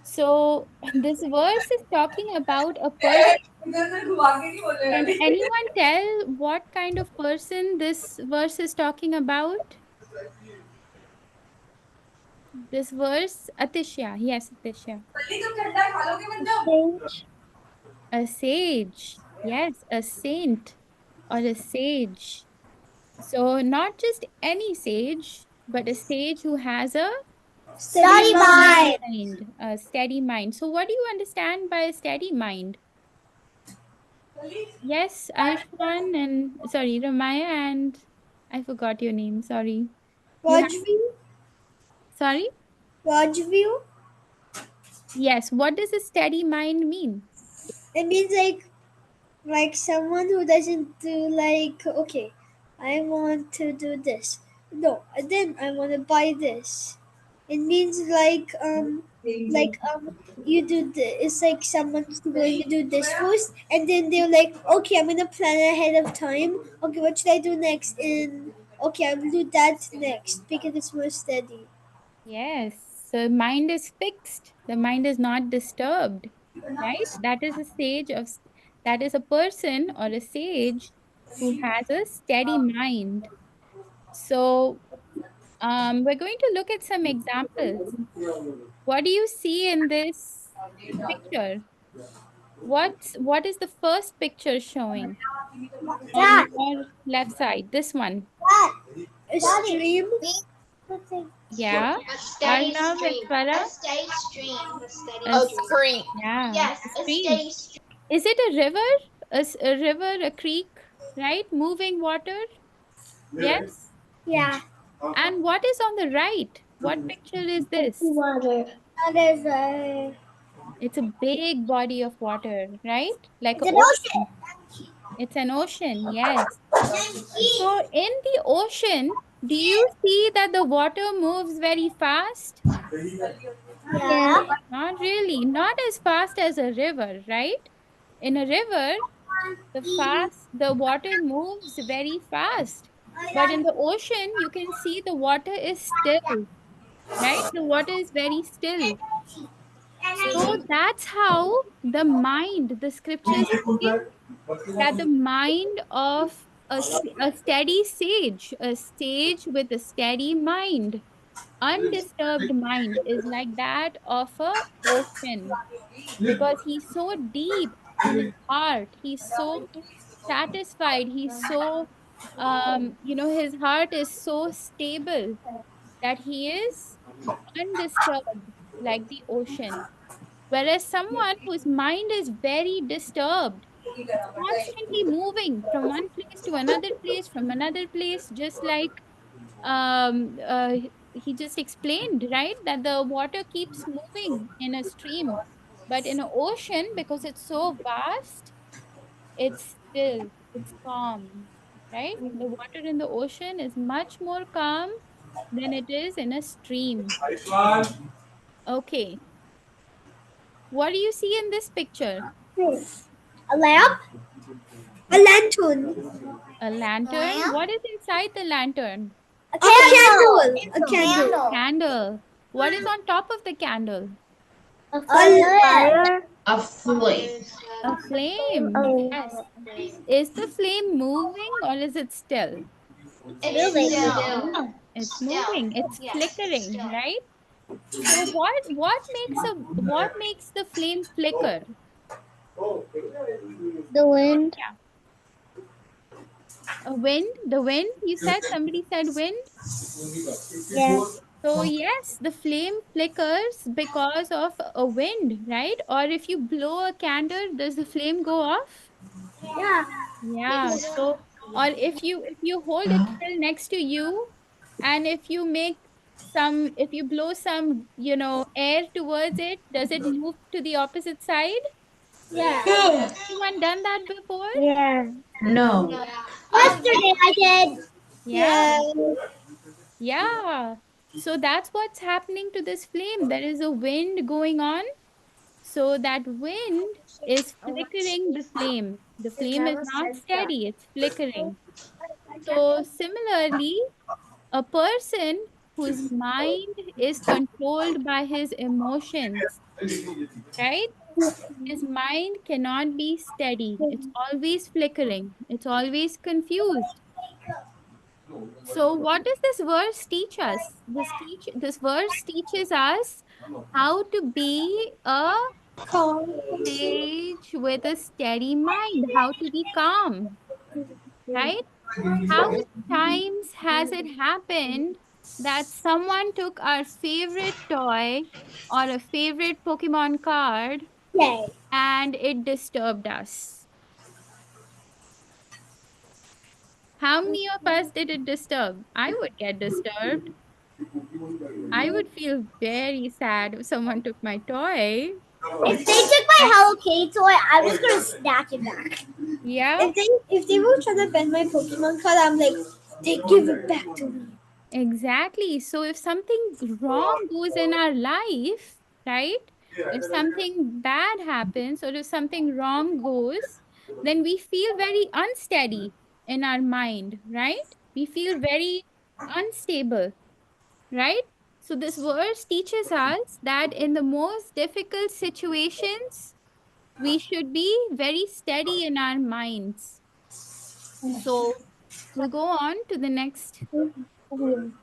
[SPEAKER 1] So this verse is talking about a person. Can anyone tell what kind of person this verse is talking about? This verse, Atisha. Yes, Atisha.
[SPEAKER 2] Sage.
[SPEAKER 1] A sage. Yes, a saint or a sage. So not just any sage, but a sage who has a
[SPEAKER 4] Study
[SPEAKER 1] steady
[SPEAKER 4] mind.
[SPEAKER 1] mind. A steady mind. So what do you understand by a steady mind? Yes, Ayushman and sorry, Ramaya and I forgot your name. Sorry. You have
[SPEAKER 4] Rajview.
[SPEAKER 1] sorry?
[SPEAKER 4] Rajview.
[SPEAKER 1] Yes. What does a steady mind mean?
[SPEAKER 4] It means like someone who doesn't do like okay, I want to do this. No, and then I want to buy this. It means you do this. It's like someone's going to do this first, and then they're like, okay, I'm gonna plan ahead of time. Okay, what should I do next? And okay, I'm gonna do that next because it's more steady.
[SPEAKER 1] Yes. So mind is fixed. The mind is not disturbed. Right? That is a sage of that is a person or a sage who has a steady mind. So we're going to look at some examples. What do you see in this picture? What is the first picture showing on
[SPEAKER 4] That
[SPEAKER 1] your left side? This one.
[SPEAKER 4] a stream.
[SPEAKER 1] Yeah.
[SPEAKER 3] A steady
[SPEAKER 1] Arnav and
[SPEAKER 3] stream.
[SPEAKER 1] Swara.
[SPEAKER 3] A steady
[SPEAKER 1] A,
[SPEAKER 6] A
[SPEAKER 3] stream.
[SPEAKER 6] creek.
[SPEAKER 1] yeah, a stream. Is it a river? A river, a creek, right? Moving water? Yes.
[SPEAKER 4] Yeah,
[SPEAKER 1] And what is on the right? What picture is this?
[SPEAKER 2] Water.
[SPEAKER 4] that is a.
[SPEAKER 1] It's a big body of water, right? Like
[SPEAKER 4] It's
[SPEAKER 1] an
[SPEAKER 4] an
[SPEAKER 1] ocean.
[SPEAKER 4] ocean.
[SPEAKER 1] It's an ocean, yes. So in the ocean, do you see that the water moves very fast?
[SPEAKER 2] Yeah.
[SPEAKER 4] Yeah.
[SPEAKER 1] Not really, not as fast as a river, right? In a river, the water moves very fast. But in the ocean, you can see the water is still, right? The water is very still. So that's how the scriptures say that the mind of a steady sage, a sage with a steady mind, undisturbed mind is like that of a ocean because he's so deep in his heart. He's so satisfied. He's so, his heart is so stable that he is undisturbed like the ocean. Whereas someone whose mind is very disturbed, constantly moving from one place to another place, from another place, just like he just explained, right? That the water keeps moving in a stream. But in an ocean, because it's so vast, it's still, it's calm, right? The water in the ocean is much more calm than it is in a stream. Okay. What do you see in this picture?
[SPEAKER 4] A lamp. A lantern.
[SPEAKER 1] A lantern. What is inside the lantern?
[SPEAKER 4] A candle. A
[SPEAKER 1] A
[SPEAKER 4] candle.
[SPEAKER 1] candle. What is on top of the candle?
[SPEAKER 2] A
[SPEAKER 4] A
[SPEAKER 2] fire.
[SPEAKER 7] A flame.
[SPEAKER 3] There's
[SPEAKER 1] A flame. Yes.
[SPEAKER 3] flame.
[SPEAKER 1] Is the flame moving or is it still?
[SPEAKER 3] It's
[SPEAKER 2] Moving.
[SPEAKER 1] It's moving. It's flickering, right? So what makes the flame flicker?
[SPEAKER 2] The wind.
[SPEAKER 1] Yeah. A wind? The wind? You said somebody said wind?
[SPEAKER 2] Yeah.
[SPEAKER 1] So yes, the flame flickers because of a wind, right? Or if you blow a candle, does the flame go off?
[SPEAKER 4] yeah.
[SPEAKER 1] Yeah. So or if you hold a kettle next to you and if you blow some, air towards it, does it move to the opposite side?
[SPEAKER 4] Yeah.
[SPEAKER 1] Anyone done that before?
[SPEAKER 2] Yeah.
[SPEAKER 7] No.
[SPEAKER 4] Yesterday I did.
[SPEAKER 1] Yeah.
[SPEAKER 4] Yeah.
[SPEAKER 1] Yeah. So that's what's happening to this flame. There is a wind going on. So that wind is flickering the flame. The flame is not steady, it's flickering. So similarly, a person whose mind is controlled by his emotions, right? His mind cannot be steady. It's always flickering. It's always confused. So what does this verse teach us? This verse teaches us how to be a sage with a steady mind, how to be calm, right? How many times has it happened that someone took our favorite toy or a favorite Pokemon card
[SPEAKER 4] Yay.
[SPEAKER 1] and it disturbed us? How many of us did it disturb? I would get disturbed. I would feel very sad if someone took my toy.
[SPEAKER 4] If they took my Hello Kitty toy, I was gonna snatch it back.
[SPEAKER 1] Yeah,
[SPEAKER 4] If they were trying to bend my Pokemon card, I'm like, they give it back to me.
[SPEAKER 1] exactly. So if something wrong goes in our life, right? If something bad happens or if something wrong goes, then we feel very unsteady in our mind, right? We feel very unstable, right? So this verse teaches us that in the most difficult situations, we should be very steady in our minds. So we'll go on to the next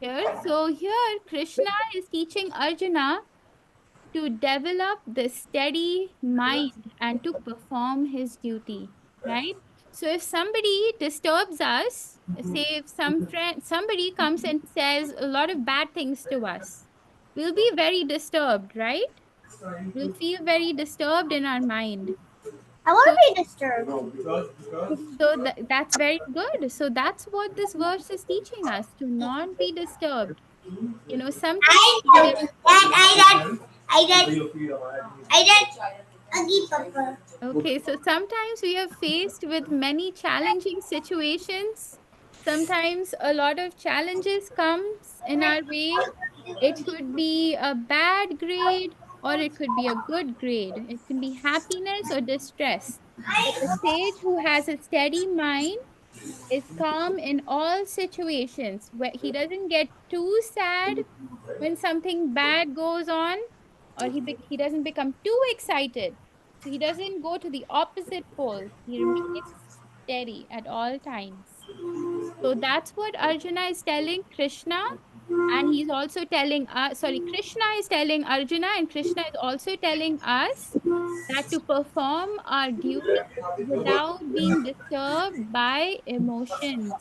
[SPEAKER 1] here. So here Krishna is teaching Arjuna to develop the steady mind and to perform his duty, right? So if somebody disturbs us, say if somebody comes and says a lot of bad things to us, we'll be very disturbed, right? We'll feel very disturbed in our mind.
[SPEAKER 4] I
[SPEAKER 1] So
[SPEAKER 4] want to be disturbed.
[SPEAKER 1] that's very good. So that's what this verse is teaching us, to not be disturbed. You know, sometimes we
[SPEAKER 4] I
[SPEAKER 1] are
[SPEAKER 4] Agi Papa.
[SPEAKER 1] okay, so sometimes we are faced with many challenging situations. Sometimes a lot of challenges comes in our way. It could be a bad grade or it could be a good grade. It can be happiness or distress. But the sage who has a steady mind is calm in all situations, where he doesn't get too sad when something bad goes on, or he doesn't become too excited. So he doesn't go to the opposite pole. He remains steady at all times. So that's what Arjuna is telling Krishna, and he's also telling us, sorry, Krishna is telling Arjuna, and Krishna is also telling us that to perform our duty without being disturbed by emotions.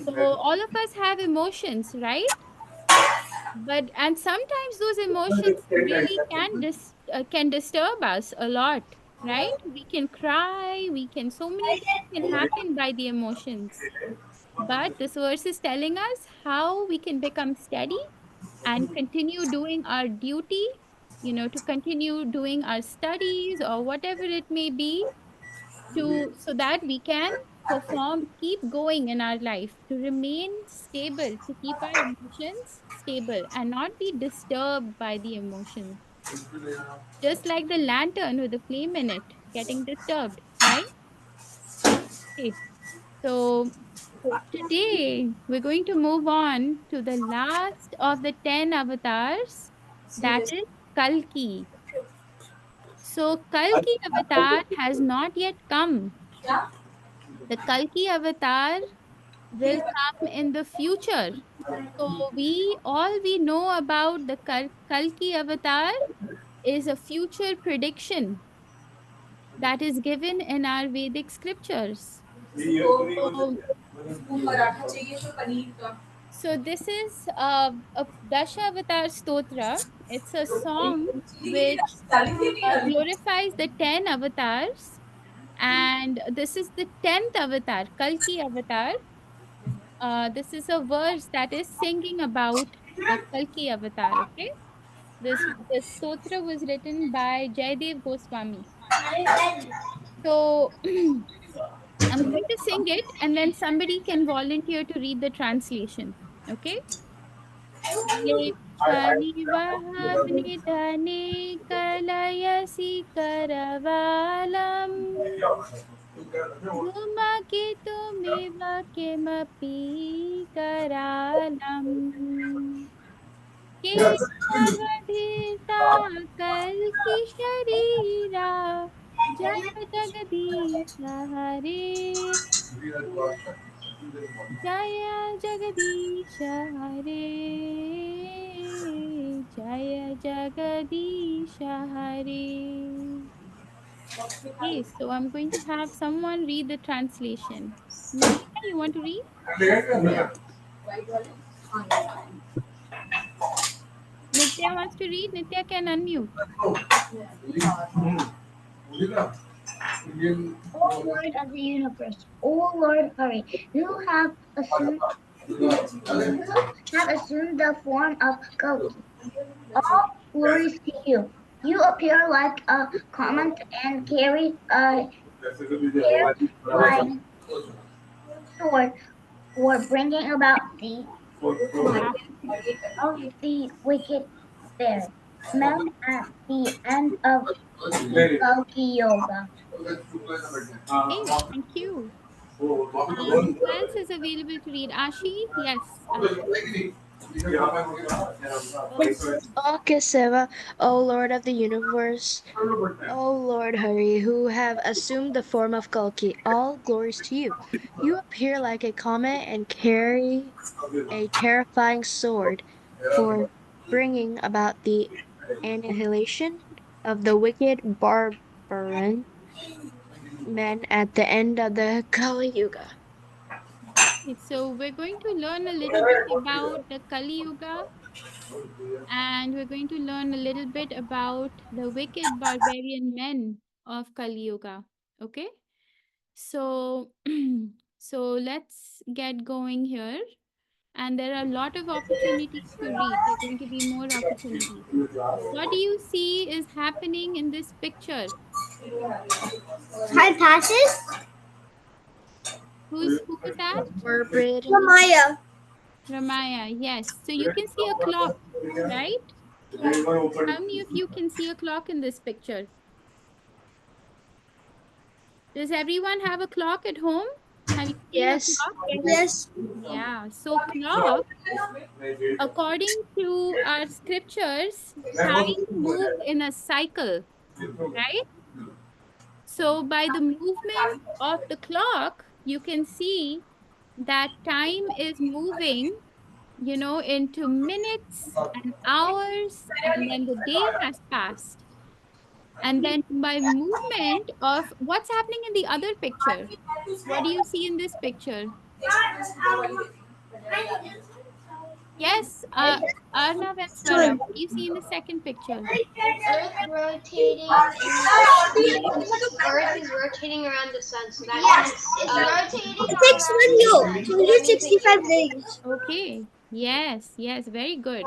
[SPEAKER 1] So all of us have emotions, right? But and sometimes those emotions really can disturb us a lot, right? We can cry, we can, so many things can happen by the emotions. But this verse is telling us how we can become steady and continue doing our duty, you know, to continue doing our studies or whatever it may be, to so that we can keep going in our life, to remain stable, to keep our emotions stable and not be disturbed by the emotions, just like the lantern with the flame in it getting disturbed, right? Okay, so today we're going to move on to the last of the 10 avatars, that is Kalki. So Kalki avatar has not yet come. The Kalki avatar will come in the future. So we know about the Kalki avatar is a future prediction that is given in our Vedic scriptures. So, so this is a Dashavatar Stotra. It's a song which glorifies the 10 avatars, and this is the 10th avatar, Kalki avatar. This is a verse that is singing about the Kalki avatar. Okay, this stotra was written by Jaidev Goswami. So I'm going to sing it, and then somebody can volunteer to read the translation. Okay. क्लेच्छनिवहविनिधने कलयसि करवालम् धूमकेतु मेव किमपि करालम् केशावधीर्ता कल्कि शरीरा जय जगदीश हरे जय जगदीश हरे जय जगदीश हरे. Okay, so I'm going to have someone read the translation. Nitya, you want to read? Nitya wants to read. Nitya can unmute.
[SPEAKER 2] O Lord of the universe, O Lord Hari, you have assumed the form of Kalki. All glories to you. You appear like a comet and carry a terrifying sword for bringing about the death of the wicked bear. Men at the end of Kalki Yoga.
[SPEAKER 1] Okay, thank you. Who else is available to read? Ashi? Yes, Ashi.
[SPEAKER 5] Okay, Seva, O Lord of the universe, O Lord Hari, who have assumed the form of Kalki, all glories to you. You appear like a comet and carry a terrifying sword for bringing about the annihilation of the wicked barbarian men at the end of the Kali Yuga.
[SPEAKER 1] Okay, so we're going to learn a little bit about the Kali Yuga, and we're going to learn a little bit about the wicked barbarian men of Kali Yuga. Okay, so so let's get going here. And there are a lot of opportunities to read. There are going to be more opportunities. What do you see is happening in this picture?
[SPEAKER 4] Time passes.
[SPEAKER 1] Who is that?
[SPEAKER 5] Barbarian.
[SPEAKER 4] Maya.
[SPEAKER 1] Ramaya. Yes. So you can see a clock, right? How many of you can see a clock in this picture? Does everyone have a clock at home? Have you seen a
[SPEAKER 5] Yes.
[SPEAKER 1] clock?
[SPEAKER 4] Yes.
[SPEAKER 1] Yeah. So clock, according to our scriptures, time moves in a cycle, right? So by the movement of the clock, you can see that time is moving, into minutes and hours, and then the day has passed. And then by movement of what's happening in the other picture, what do you see in this picture? Yes, Arnav and Swara, what do you see in the second picture?
[SPEAKER 3] Earth rotating in
[SPEAKER 1] Okay.
[SPEAKER 3] Earth is rotating around the sun, so that
[SPEAKER 4] Yes.
[SPEAKER 3] means
[SPEAKER 4] It's
[SPEAKER 3] rotating
[SPEAKER 4] It
[SPEAKER 3] on
[SPEAKER 4] takes
[SPEAKER 3] its
[SPEAKER 4] 1 year.
[SPEAKER 3] axis. So that means
[SPEAKER 4] 365 days.
[SPEAKER 1] Okay. Yes, yes, very good.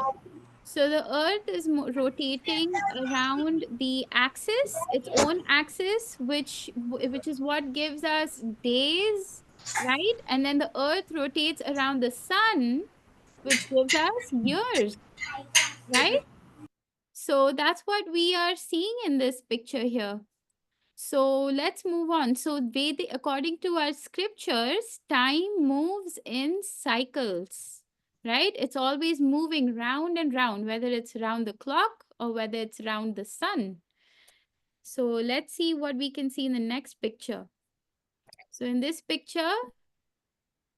[SPEAKER 1] So the Earth is rotating around the axis, its own axis, which is what gives us days, right? And then the Earth rotates around the sun, which gives us years, right? So that's what we are seeing in this picture here. So let's move on. So according to our scriptures, time moves in cycles, right? It's always moving round and round, whether it's round the clock or whether it's round the sun. So let's see what we can see in the next picture. So in this picture,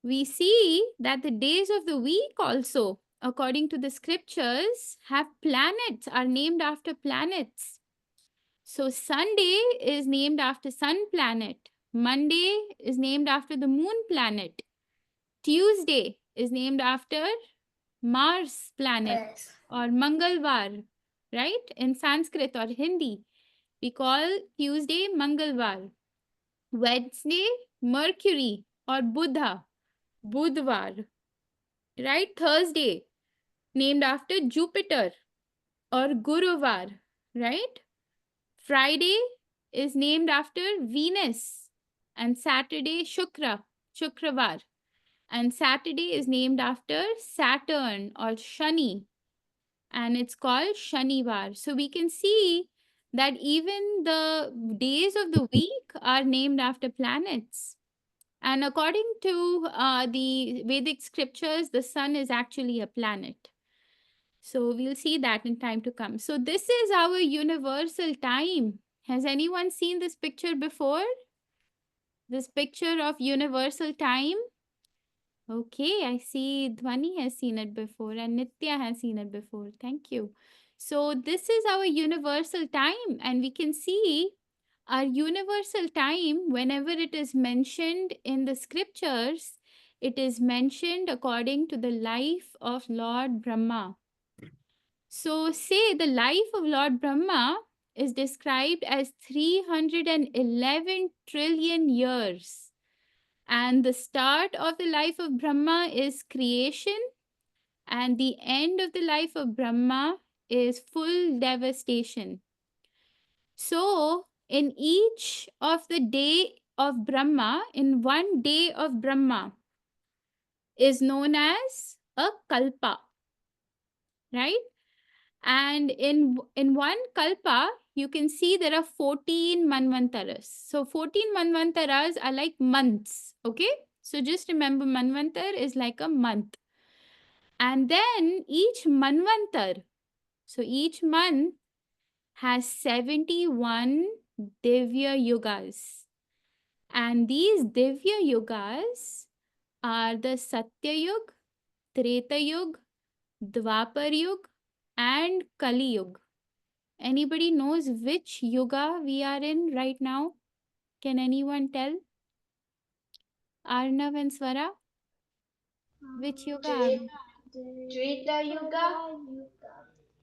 [SPEAKER 1] we see that the days of the week also, according to the scriptures, have planets, are named after planets. So Sunday is named after sun planet. Monday is named after the moon planet. Tuesday is named after Mars planet or Mangalvar, right? In Sanskrit or Hindi, we call Tuesday Mangalvar. Wednesday, Mercury or Buddha, Budhvar, right? Thursday, named after Jupiter or Guruvar, right? Friday is named after Venus, and Saturday Shukravar, and Saturday is named after Saturn or Shani, and it's called Shanivar. So we can see that even the days of the week are named after planets. And according to the Vedic scriptures, the sun is actually a planet. So we'll see that in time to come. So this is our universal time. Has anyone seen this picture before? This picture of universal time? Okay, I see Dhwani has seen it before and Nitya has seen it before. Thank you. So this is our universal time, and we can see our universal time whenever it is mentioned in the scriptures, it is mentioned according to the life of Lord Brahma. So say the life of Lord Brahma is described as 311 trillion years. And the start of the life of Brahma is creation, and the end of the life of Brahma is full devastation. So, in each of the day of Brahma, in one day of Brahma, is known as a kalpa, right? And in one kalpa, you can see there are 14 manvantaras. So 14 manvantaras are like months, okay? So just remember manvantar is like a month. And then each manvantar, so each month has 71 Divya Yugas. And these Divya Yugas are the Satya Yug, Treta Yug, Dwapar Yug, and Kali Yug. Anybody knows which yuga we are in right now? Can anyone tell? Arnav and Swara, which yuga are we?
[SPEAKER 3] Treta Yuga?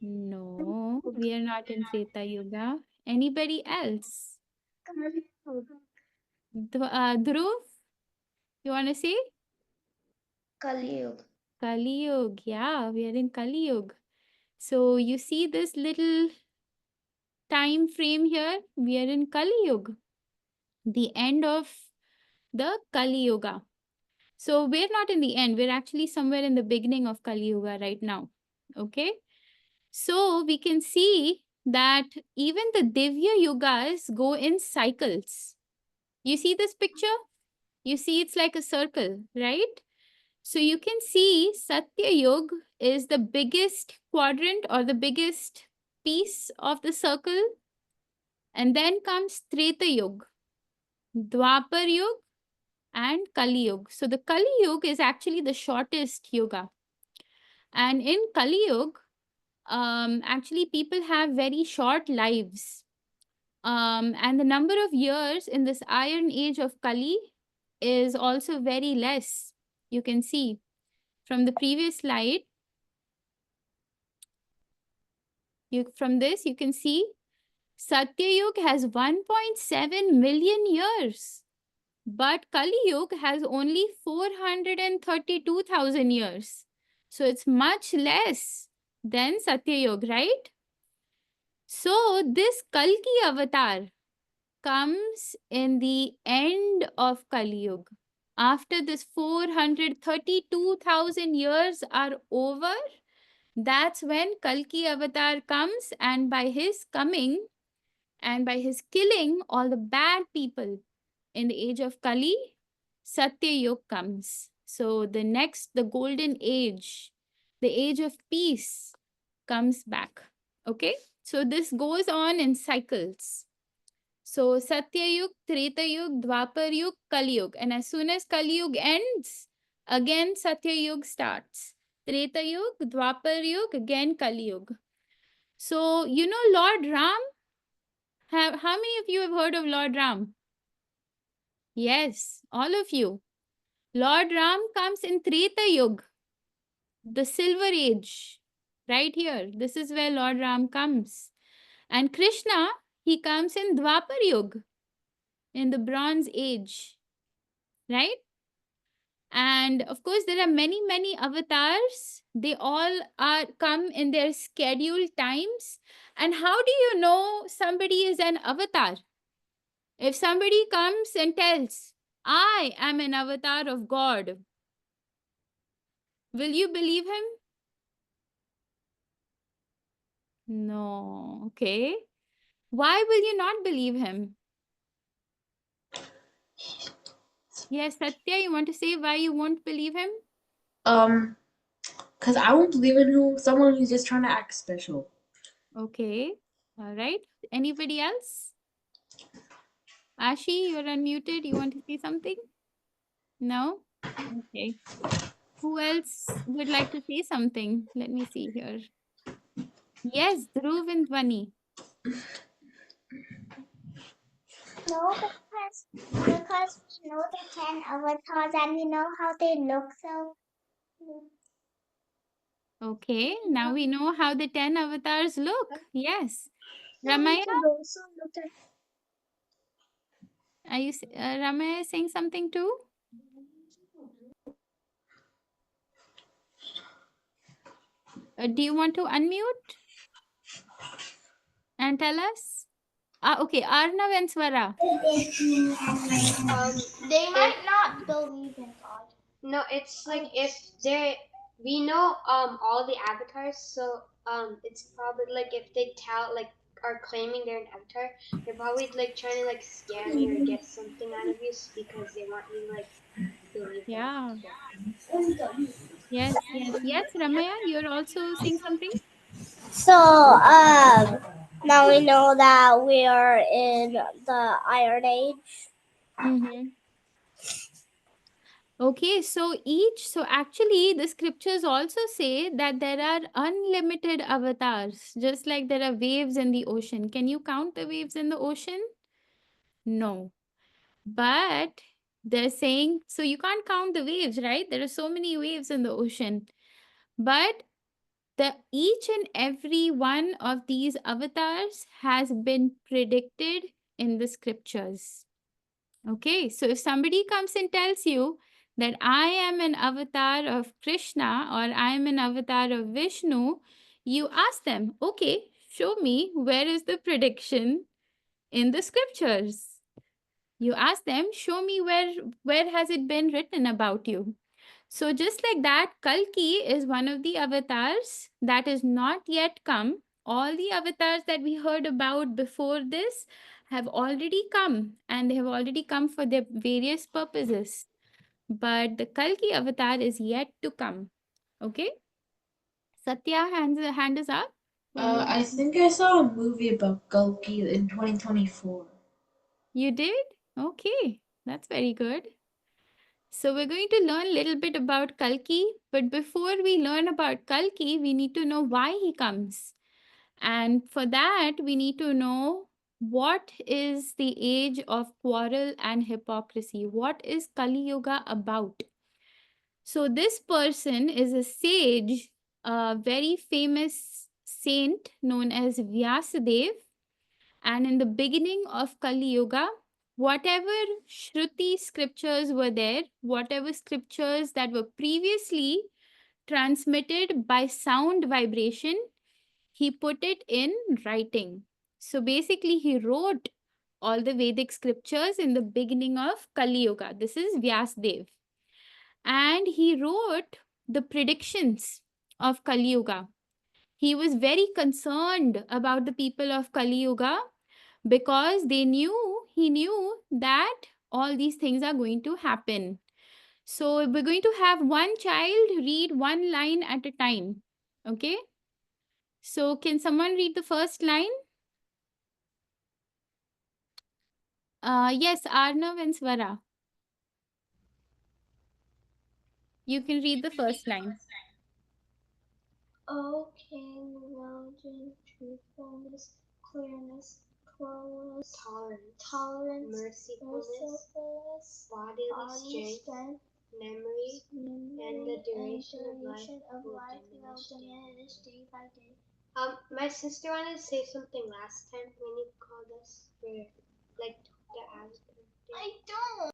[SPEAKER 1] No, we are not in Treta Yuga. Anybody else? Dhruv, you want to say?
[SPEAKER 5] Kali Yuga.
[SPEAKER 1] Kali Yuga. Yeah, we are in Kali Yuga. So you see this little time frame here? We are in Kali Yuga, the end of the Kali Yuga. So we're not in the end, we're actually somewhere in the beginning of Kali Yuga right now. Okay. So we can see that even the Divya Yugas go in cycles. You see this picture? You see it's like a circle, right? So you can see Satya Yuga is the biggest quadrant or the biggest piece of the circle. And then comes Treta Yuga, Dwapar Yuga, and Kali Yuga. So the Kali Yuga is actually the shortest yuga. And in Kali Yuga, actually people have very short lives. And the number of years in this iron age of Kali is also very less. You can see from the previous slide, from this, you can see Satya Yuga has 1.7 million years. But Kali Yuga has only 432,000 years. So it's much less than Satya Yuga, right? So this Kalki avatar comes in the end of Kali Yuga. After this 432,000 years are over, that's when Kalki avatar comes, and by his coming and by his killing all the bad people in the age of Kali, Satya Yuga comes. So the next, the golden age, the age of peace comes back. Okay. So this goes on in cycles. So Satya Yuga, Treta Yuga, Dwapar Yuga, Kali Yuga. And as soon as Kali Yuga ends, again Satya Yuga starts. Treta Yuga, Dwapar Yuga, again Kali Yuga. So, you know, Lord Ram, how many of you have heard of Lord Ram? Yes, all of you. Lord Ram comes in Treta Yuga, the silver age, right here. This is where Lord Ram comes. And Krishna, he comes in Dwapar Yuga, in the bronze age, right? And of course, there are many, many avatars. They all are come in their scheduled times. And how do you know somebody is an avatar? If somebody comes and tells, I am an avatar of God, will you believe him? No. Okay. Why will you not believe him? Yes, Satya, you want to say why you won't believe him?
[SPEAKER 7] Um, because I won't believe in someone who's just trying to act special.
[SPEAKER 1] Okay. All right. Anybody else? Ashi, you're unmuted. You want to say something? No? Okay. Who else would like to say something? Let me see here. Yes, Dhruv and Dhwani.
[SPEAKER 8] No, because we know the 10 avatars and we know how they look. So
[SPEAKER 1] Okay, now we know how the 10 avatars look. Yes.
[SPEAKER 8] no, we
[SPEAKER 1] Ramaya,
[SPEAKER 8] should also look at.
[SPEAKER 1] are you Ramaya saying something too? Do you want to unmute and tell us? Okay, Arnav and Swara.
[SPEAKER 8] They might not believe in God.
[SPEAKER 3] No, it's like if they we know all the avatars, so it's probably like if they tell like are claiming they're an avatar, they're probably like trying to like scam you or get something out of you because they want you to like believe them.
[SPEAKER 1] Yeah.
[SPEAKER 3] Yeah.
[SPEAKER 1] Yes, yes, yes. Ramaya, you're also saying something?
[SPEAKER 8] So, now we know that we are in the Iron Age.
[SPEAKER 1] Mm-hmm. Okay, so actually, the scriptures also say that there are unlimited avatars, just like there are waves in the ocean. Can you count the waves in the ocean? No. But they're saying, so you can't count the waves, right? There are so many waves in the ocean. But each and every one of these avatars has been predicted in the scriptures. Okay, so if somebody comes and tells you that I am an avatar of Krishna or I am an avatar of Vishnu, you ask them, okay, show me where is the prediction in the scriptures. You ask them, show me where has it been written about you. So just like that, Kalki is one of the avatars that is not yet come. All the avatars that we heard about before this have already come, and they have already come for their various purposes. But the Kalki avatar is yet to come. Okay? Satya, hand is up. What do you want
[SPEAKER 7] I
[SPEAKER 1] to say?
[SPEAKER 7] think I saw a movie about Kalki in 2024.
[SPEAKER 1] You did? Okay, that's very good. So we're going to learn a little bit about Kalki, but before we learn about Kalki, we need to know why he comes. And for that, we need to know what is the age of quarrel and hypocrisy. What is Kali Yuga about? So this person is a sage, a very famous saint known as Vyasadev, and in the beginning of Kali Yuga, whatever Shruti scriptures were there, whatever scriptures that were previously transmitted by sound vibration, he put it in writing. So basically, he wrote all the Vedic scriptures in the beginning of Kali Yuga. This is Vyasdev. And he wrote the predictions of Kali Yuga. He was very concerned about the people of Kali Yuga because he knew that all these things are going to happen. So we're going to have one child read one line at a time. Okay. So can someone read the first line? Yes, Arnav and Swara. You can read the first line.
[SPEAKER 8] O King, indulgent, truthfulness, clearness, tolerance, mercifulness, bodily strength, memory, and the duration of life will diminish day by day.
[SPEAKER 3] My sister wanted to say something last time when you called us for like the avatar.
[SPEAKER 8] I don't.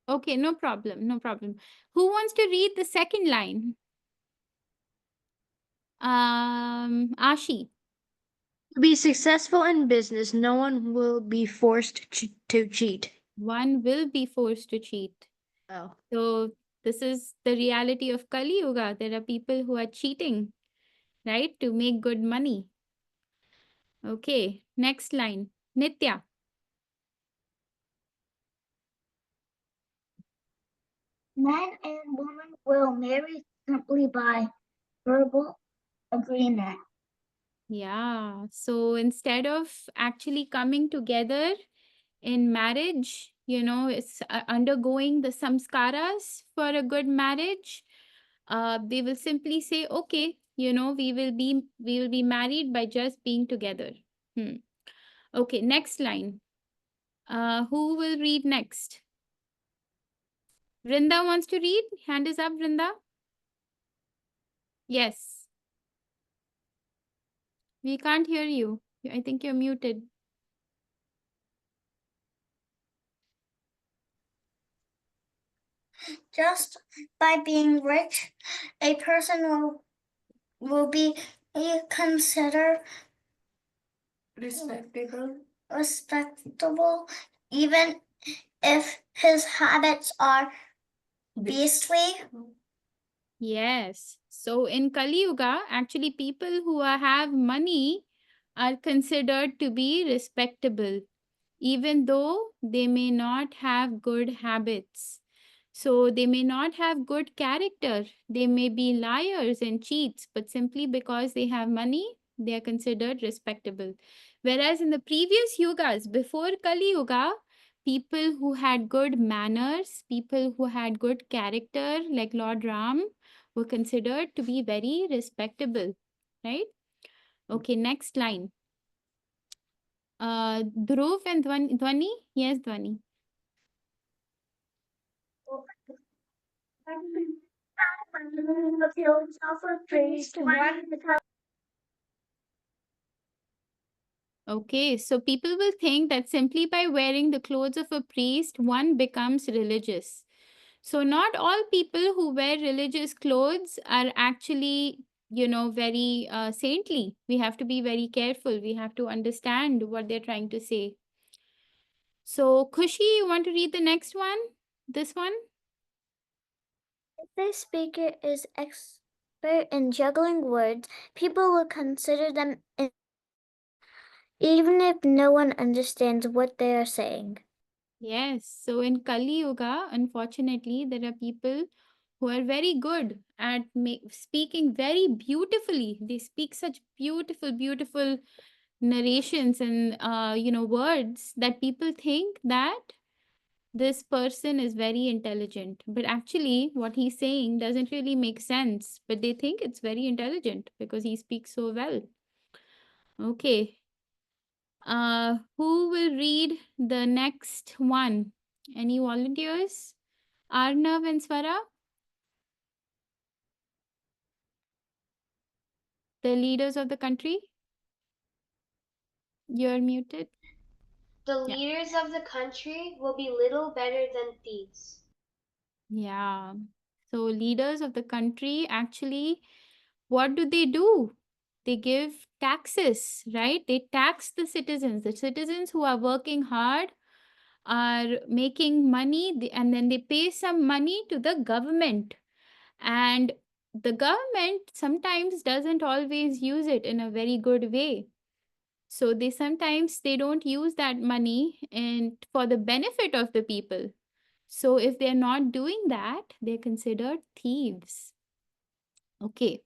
[SPEAKER 1] Okay, no problem, no problem. Who wants to read the second line? Ashi.
[SPEAKER 5] To be successful in business, no one will be forced to cheat.
[SPEAKER 1] One will be forced to cheat.
[SPEAKER 5] Oh.
[SPEAKER 1] So this is the reality of Kali Yuga. There are people who are cheating, right, to make good money. Okay, next line. Nitya.
[SPEAKER 8] Man and woman will marry simply by verbal agreement.
[SPEAKER 1] Yeah. So instead of actually coming together in marriage, it's undergoing the samskaras for a good marriage, they will simply say, okay, we will be married by just being together. Hmm. Okay, next line. Who will read next? Vrinda wants to read. Hand is up, Vrinda. Yes. We can't hear you. I think you're muted.
[SPEAKER 8] Just by being rich, a person will be considered respectable, even if his habits are beastly.
[SPEAKER 1] Yes. So in Kali Yuga, actually, people who have money are considered to be respectable, even though they may not have good habits. So they may not have good character. They may be liars and cheats, but simply because they have money, they are considered respectable. Whereas in the previous yugas, before Kali Yuga, people who had good manners, people who had good character, like Lord Ram, were considered to be very respectable, right? Okay, next line. Dhruv and Dhwani. Yes, Dhwani. Okay, so people will think that simply by wearing the clothes of a priest, one becomes religious. So, not all people who wear religious clothes are actually, very saintly. We have to be very careful. We have to understand what they're trying to say. So, Kushi, you want to read the next one? This one?
[SPEAKER 2] If the speaker is expert in juggling words, people will consider them even if no one understands what they are saying.
[SPEAKER 1] Yes. So, in Kali Yuga, unfortunately, there are people who are very good at speaking very beautifully. They speak such beautiful, beautiful narrations and words that people think that this person is very intelligent, but actually what he's saying doesn't really make sense, but they think it's very intelligent because he speaks so well. Okay, who will read the next one? Any volunteers? Arnav and Swara, the leaders of the country. You're muted.
[SPEAKER 3] The
[SPEAKER 1] Yeah.
[SPEAKER 3] leaders of the country will be little better than thieves.
[SPEAKER 1] Yeah. So leaders of the country actually, what do? They give taxes, right? They tax the citizens. The citizens who are working hard are making money, and then they pay some money to the government. And the government sometimes doesn't always use it in a very good way. So they don't use that money and for the benefit of the people. So if they're not doing that, they're considered thieves. Okay.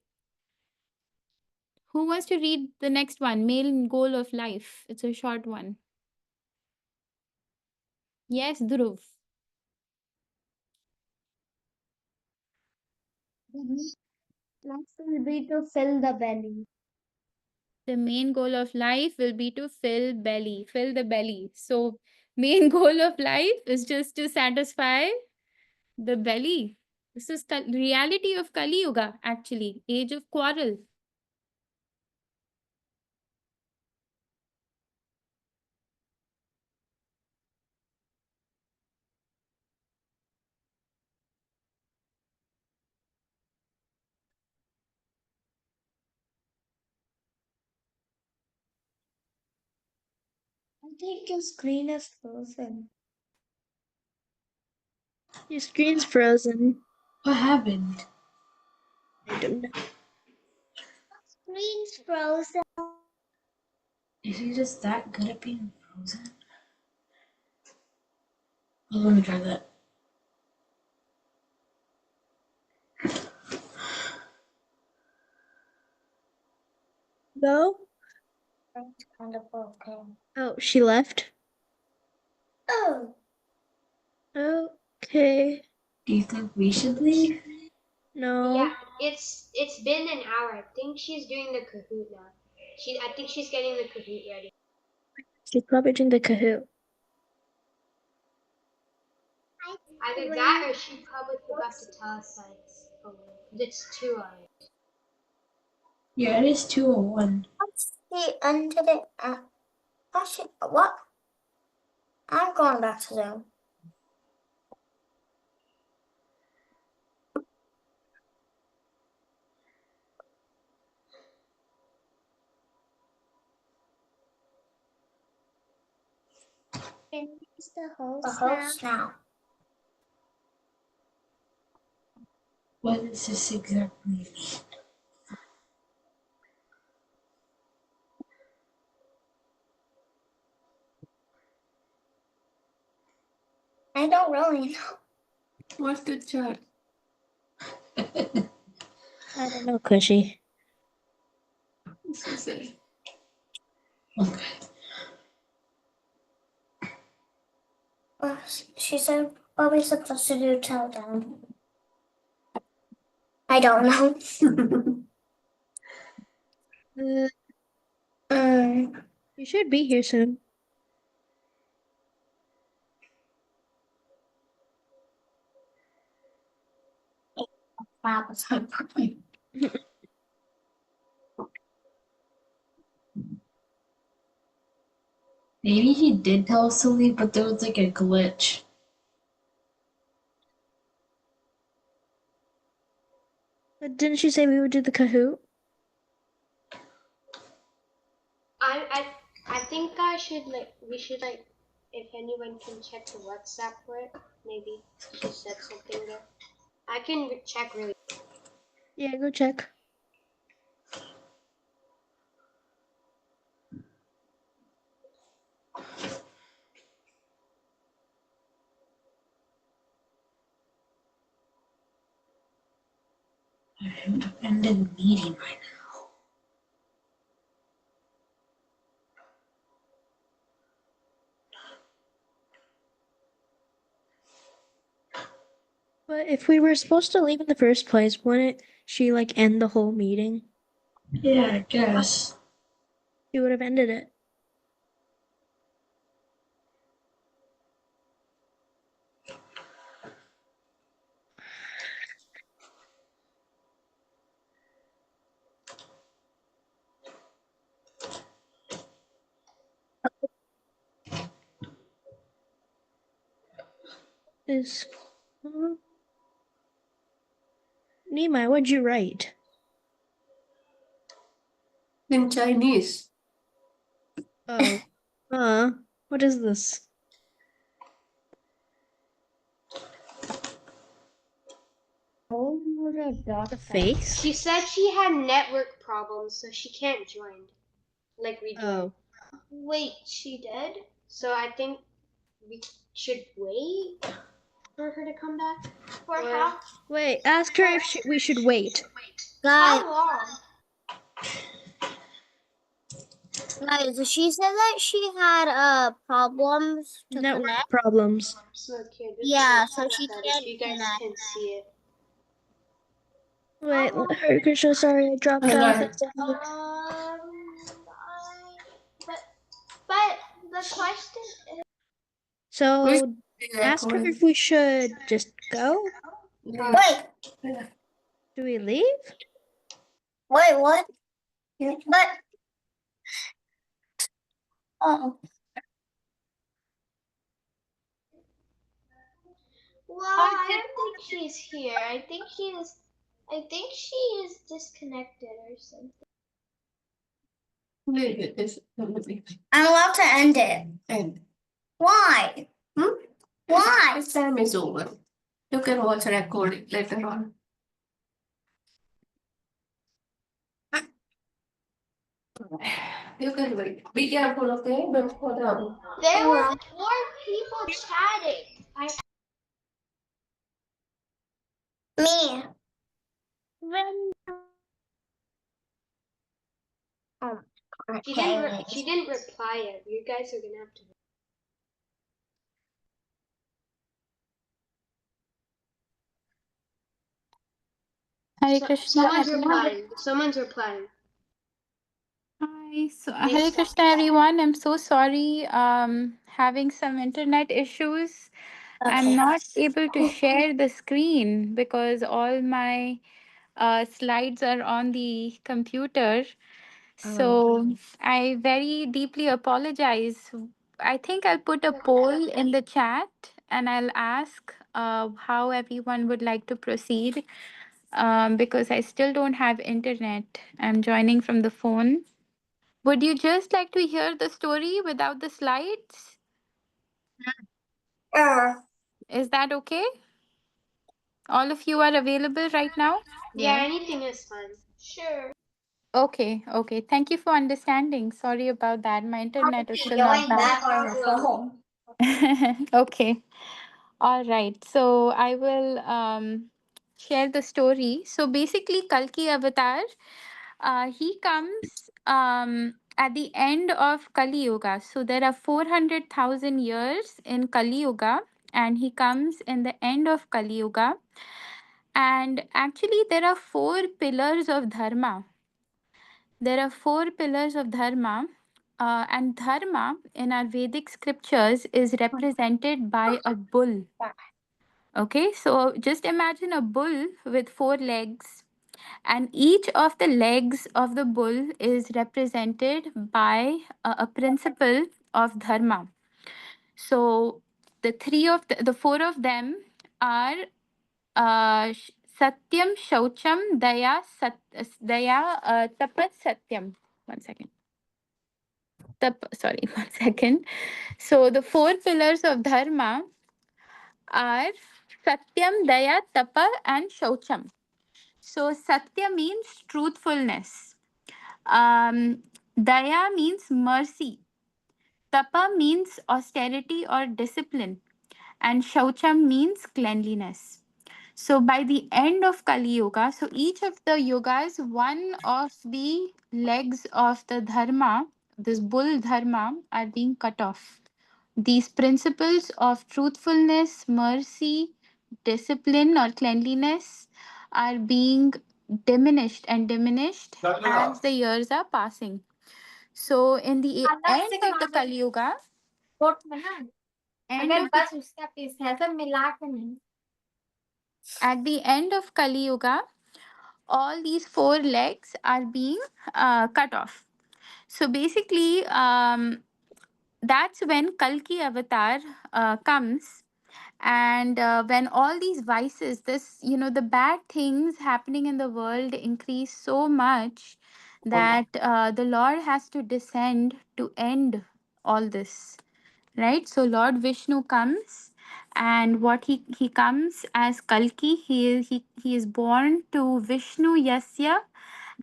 [SPEAKER 1] Who wants to read the next one? Main goal of life. It's a short one. Yes, Dhruv.
[SPEAKER 8] Next will be to fill the belly.
[SPEAKER 1] The main goal of life will be to fill the belly. So main goal of life is just to satisfy the belly. This is the reality of Kali Yuga, actually, age of quarrel.
[SPEAKER 8] I think your screen is frozen. Your screen's frozen.
[SPEAKER 7] What happened?
[SPEAKER 8] I don't know. Screen's frozen.
[SPEAKER 7] Is he just that good at being frozen? Oh, let me try that.
[SPEAKER 5] No?
[SPEAKER 2] Kind of okay.
[SPEAKER 5] Oh, she left?
[SPEAKER 2] Oh.
[SPEAKER 5] Okay.
[SPEAKER 7] Do you think we should leave?
[SPEAKER 5] No.
[SPEAKER 3] Yeah, it's been an hour. I think she's doing the Kahoot now. I think she's getting the Kahoot ready.
[SPEAKER 5] She's probably doing the Kahoot.
[SPEAKER 3] Either that or she probably forgot to tell us that it's 2 already.
[SPEAKER 7] Yeah, it is 2:01.
[SPEAKER 2] She ended it at. Actually, what? I'm going back to Zoom.
[SPEAKER 8] He's the host,
[SPEAKER 2] The host now.
[SPEAKER 7] What does this exactly mean?
[SPEAKER 2] I don't really know.
[SPEAKER 7] What's the chat?
[SPEAKER 5] I don't know, Cushy.
[SPEAKER 7] Okay.
[SPEAKER 2] She said, what are we supposed to do? Tell them. I don't know.
[SPEAKER 5] You should be here soon.
[SPEAKER 7] Maybe he did tell us to leave, but there was like a glitch.
[SPEAKER 5] But didn't she say we would do the Kahoot?
[SPEAKER 3] I think we should if anyone can check the WhatsApp for it, maybe she said something there. I can check really.
[SPEAKER 5] Yeah, go check.
[SPEAKER 7] I have to end the meeting right now.
[SPEAKER 5] But if we were supposed to leave in the first place, wouldn't she like end the whole meeting?
[SPEAKER 7] Yeah, I guess.
[SPEAKER 5] She would have ended it. Is Nima, what'd you write?
[SPEAKER 7] In Chinese.
[SPEAKER 5] Oh. What is this? A face?
[SPEAKER 3] She said she had network problems, so she can't join. Like rejoin.
[SPEAKER 5] Oh.
[SPEAKER 3] Wait, she did? So I think we should wait for her to come back.
[SPEAKER 8] For how?
[SPEAKER 5] Wait, ask her if we should wait.
[SPEAKER 2] Guys,
[SPEAKER 8] How long?
[SPEAKER 2] she said that she had problems to
[SPEAKER 5] Network
[SPEAKER 2] connect.
[SPEAKER 5] problems.
[SPEAKER 3] Okay,
[SPEAKER 2] Yeah,
[SPEAKER 3] is
[SPEAKER 2] so
[SPEAKER 3] what
[SPEAKER 2] she
[SPEAKER 3] said,
[SPEAKER 2] can't
[SPEAKER 3] if you guys
[SPEAKER 2] connect.
[SPEAKER 3] can see it.
[SPEAKER 5] Wait, Hare Krishna, sorry I dropped off.
[SPEAKER 8] But the question is.
[SPEAKER 5] So ask her if we should just go.
[SPEAKER 2] Wait,
[SPEAKER 5] Do we leave?
[SPEAKER 2] what? But. Oh.
[SPEAKER 8] Well, I don't think she's here. I think she is disconnected or something.
[SPEAKER 2] I'm allowed to end it.
[SPEAKER 7] And
[SPEAKER 2] Why? Why?
[SPEAKER 7] time is over. You can watch a recording later on.
[SPEAKER 1] You can wait. Be careful, okay? Don't fall down.
[SPEAKER 8] There were four people chatting. Me. When oh, okay.
[SPEAKER 3] She didn't reply yet. You guys are gonna have to.
[SPEAKER 1] Hare Krishna,
[SPEAKER 3] Someone's
[SPEAKER 1] everyone.
[SPEAKER 3] replying. Someone's replying.
[SPEAKER 1] Hi. So,
[SPEAKER 3] They
[SPEAKER 1] Hare Krishna, everyone. I'm so sorry. Having some internet issues. I'm
[SPEAKER 8] Okay.
[SPEAKER 1] not able to share the screen because all my slides are on the computer.
[SPEAKER 8] Oh.
[SPEAKER 1] So I very deeply apologize. I think I'll put a poll in the chat and I'll ask how everyone would like to proceed because I still don't have internet. I'm joining from the phone. Would you just like to hear the story without the slides?
[SPEAKER 8] Uh,
[SPEAKER 1] Is that okay? All of you are available right now?
[SPEAKER 3] Yeah, anything is fine.
[SPEAKER 8] sure.
[SPEAKER 1] Okay, okay. Thank you for understanding. Sorry about that. My
[SPEAKER 8] How
[SPEAKER 1] internet
[SPEAKER 8] did
[SPEAKER 1] is
[SPEAKER 8] you
[SPEAKER 1] still not
[SPEAKER 8] join
[SPEAKER 1] back.
[SPEAKER 3] No
[SPEAKER 8] back on your
[SPEAKER 3] problem.
[SPEAKER 8] phone?
[SPEAKER 1] Okay. All right. So I will share the story. So basically, Kalki Avatar, he comes at the end of Kali Yuga. So there are 400,000 years in Kali Yuga, and he comes in the end of Kali Yuga. And actually, there are four pillars of Dharma. There are four pillars of Dharma. And Dharma in our Vedic scriptures is represented by a bull. Okay, so just imagine a bull with four legs, and each of the legs of the bull is represented by a principle of dharma. So the four of them are satyam, shaucham, daya, tapas, satyam. One second. Sorry, one second. So the four pillars of dharma are satyam, daya, tapa, and shaucham. So Satya means truthfulness. Daya means mercy. Tapa means austerity or discipline. And Shaucham means cleanliness. So by the end of Kali Yuga, so each of the yogas, one of the legs of the dharma, this bull dharma, are being cut off. These principles of truthfulness, mercy, discipline, or cleanliness are being diminished and diminished as the years are passing. So, in the end of the Kali Yuga, end of at the end of Kali Yuga, all these four legs are being cut off. So, basically, that's when Kalki avatar comes, and when all these vices, this, the bad things happening in the world increase so much that the Lord has to descend to end all this, right? So Lord Vishnu comes, and what he comes as Kalki. He is born to Vishnu, Yasya,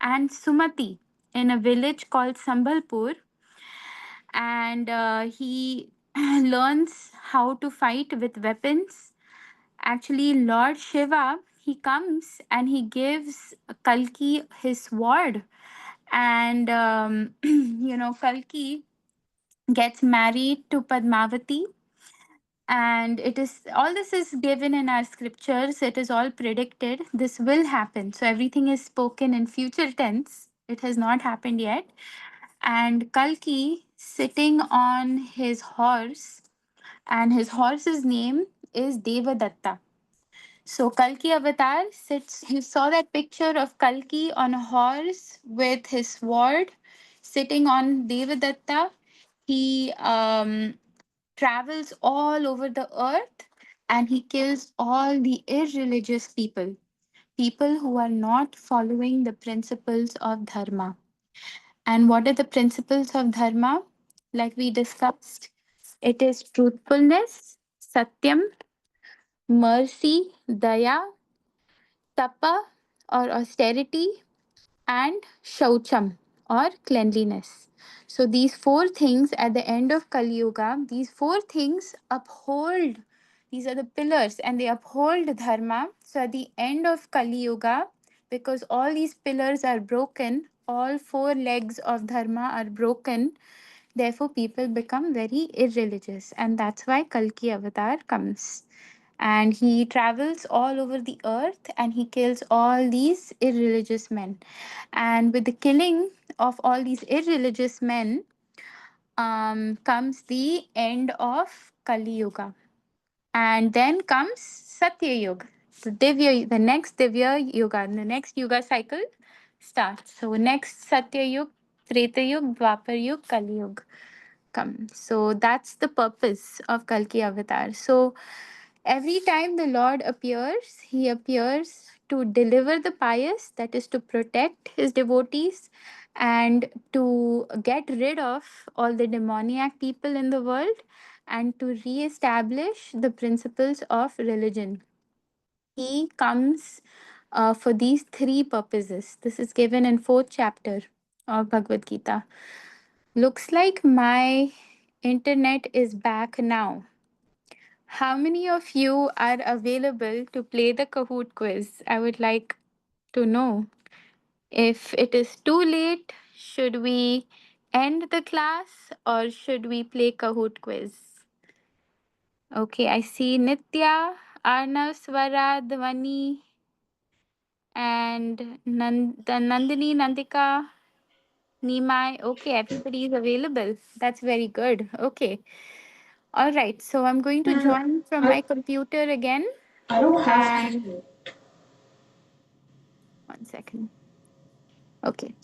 [SPEAKER 1] and Sumati in a village called Sambalpur, and he learns how to fight with weapons. Actually, Lord Shiva, he comes and he gives Kalki his sword, and Kalki gets married to Padmavati, and it is all this is given in our scriptures. It is all predicted. This will happen. So everything is spoken in future tense. It has not happened yet. And Kalki sitting on his horse, and his horse's name is Devadatta. So Kalki Avatar sits, you saw that picture of Kalki on a horse with his sword sitting on Devadatta. He travels all over the earth and he kills all the irreligious people, people who are not following the principles of Dharma. And what are the principles of Dharma? Like we discussed, it is truthfulness, Satyam, mercy, Daya, Tapa or austerity, and Shaucham or cleanliness. So these four things at the end of Kali Yuga, these four things uphold, these are the pillars and they uphold dharma. So at the end of Kali Yuga, because all these pillars are broken, all four legs of dharma are broken, therefore people become very irreligious. And that's why Kalki Avatar comes. And he travels all over the earth and he kills all these irreligious men. And with the killing of all these irreligious men comes the end of Kali Yuga. And then comes Satya Yuga. The next Divya Yuga, the next Yuga cycle starts. So next Satya Yuga, Treta Yuga, Dwapar Yuga, Kali Yuga come. So that's the purpose of Kalki Avatar. So every time the Lord appears, he appears to deliver the pious, that is to protect his devotees and to get rid of all the demoniac people in the world and to re-establish the principles of religion. He comes for these three purposes. This is given in fourth chapter of Bhagavad Gita. Looks like my internet is back now. How many of you are available to play the Kahoot quiz? I would like to know. If it is too late, should we end the class or should we play Kahoot quiz? Okay, I see Nitya, Arnav, Swara, Dvani, and Nandini, Nandika, Nimai. Okay, everybody is available. That's very good. Okay. All right. So I'm going to join from my computer again.
[SPEAKER 7] I don't have
[SPEAKER 1] And
[SPEAKER 7] to.
[SPEAKER 1] one second. Okay.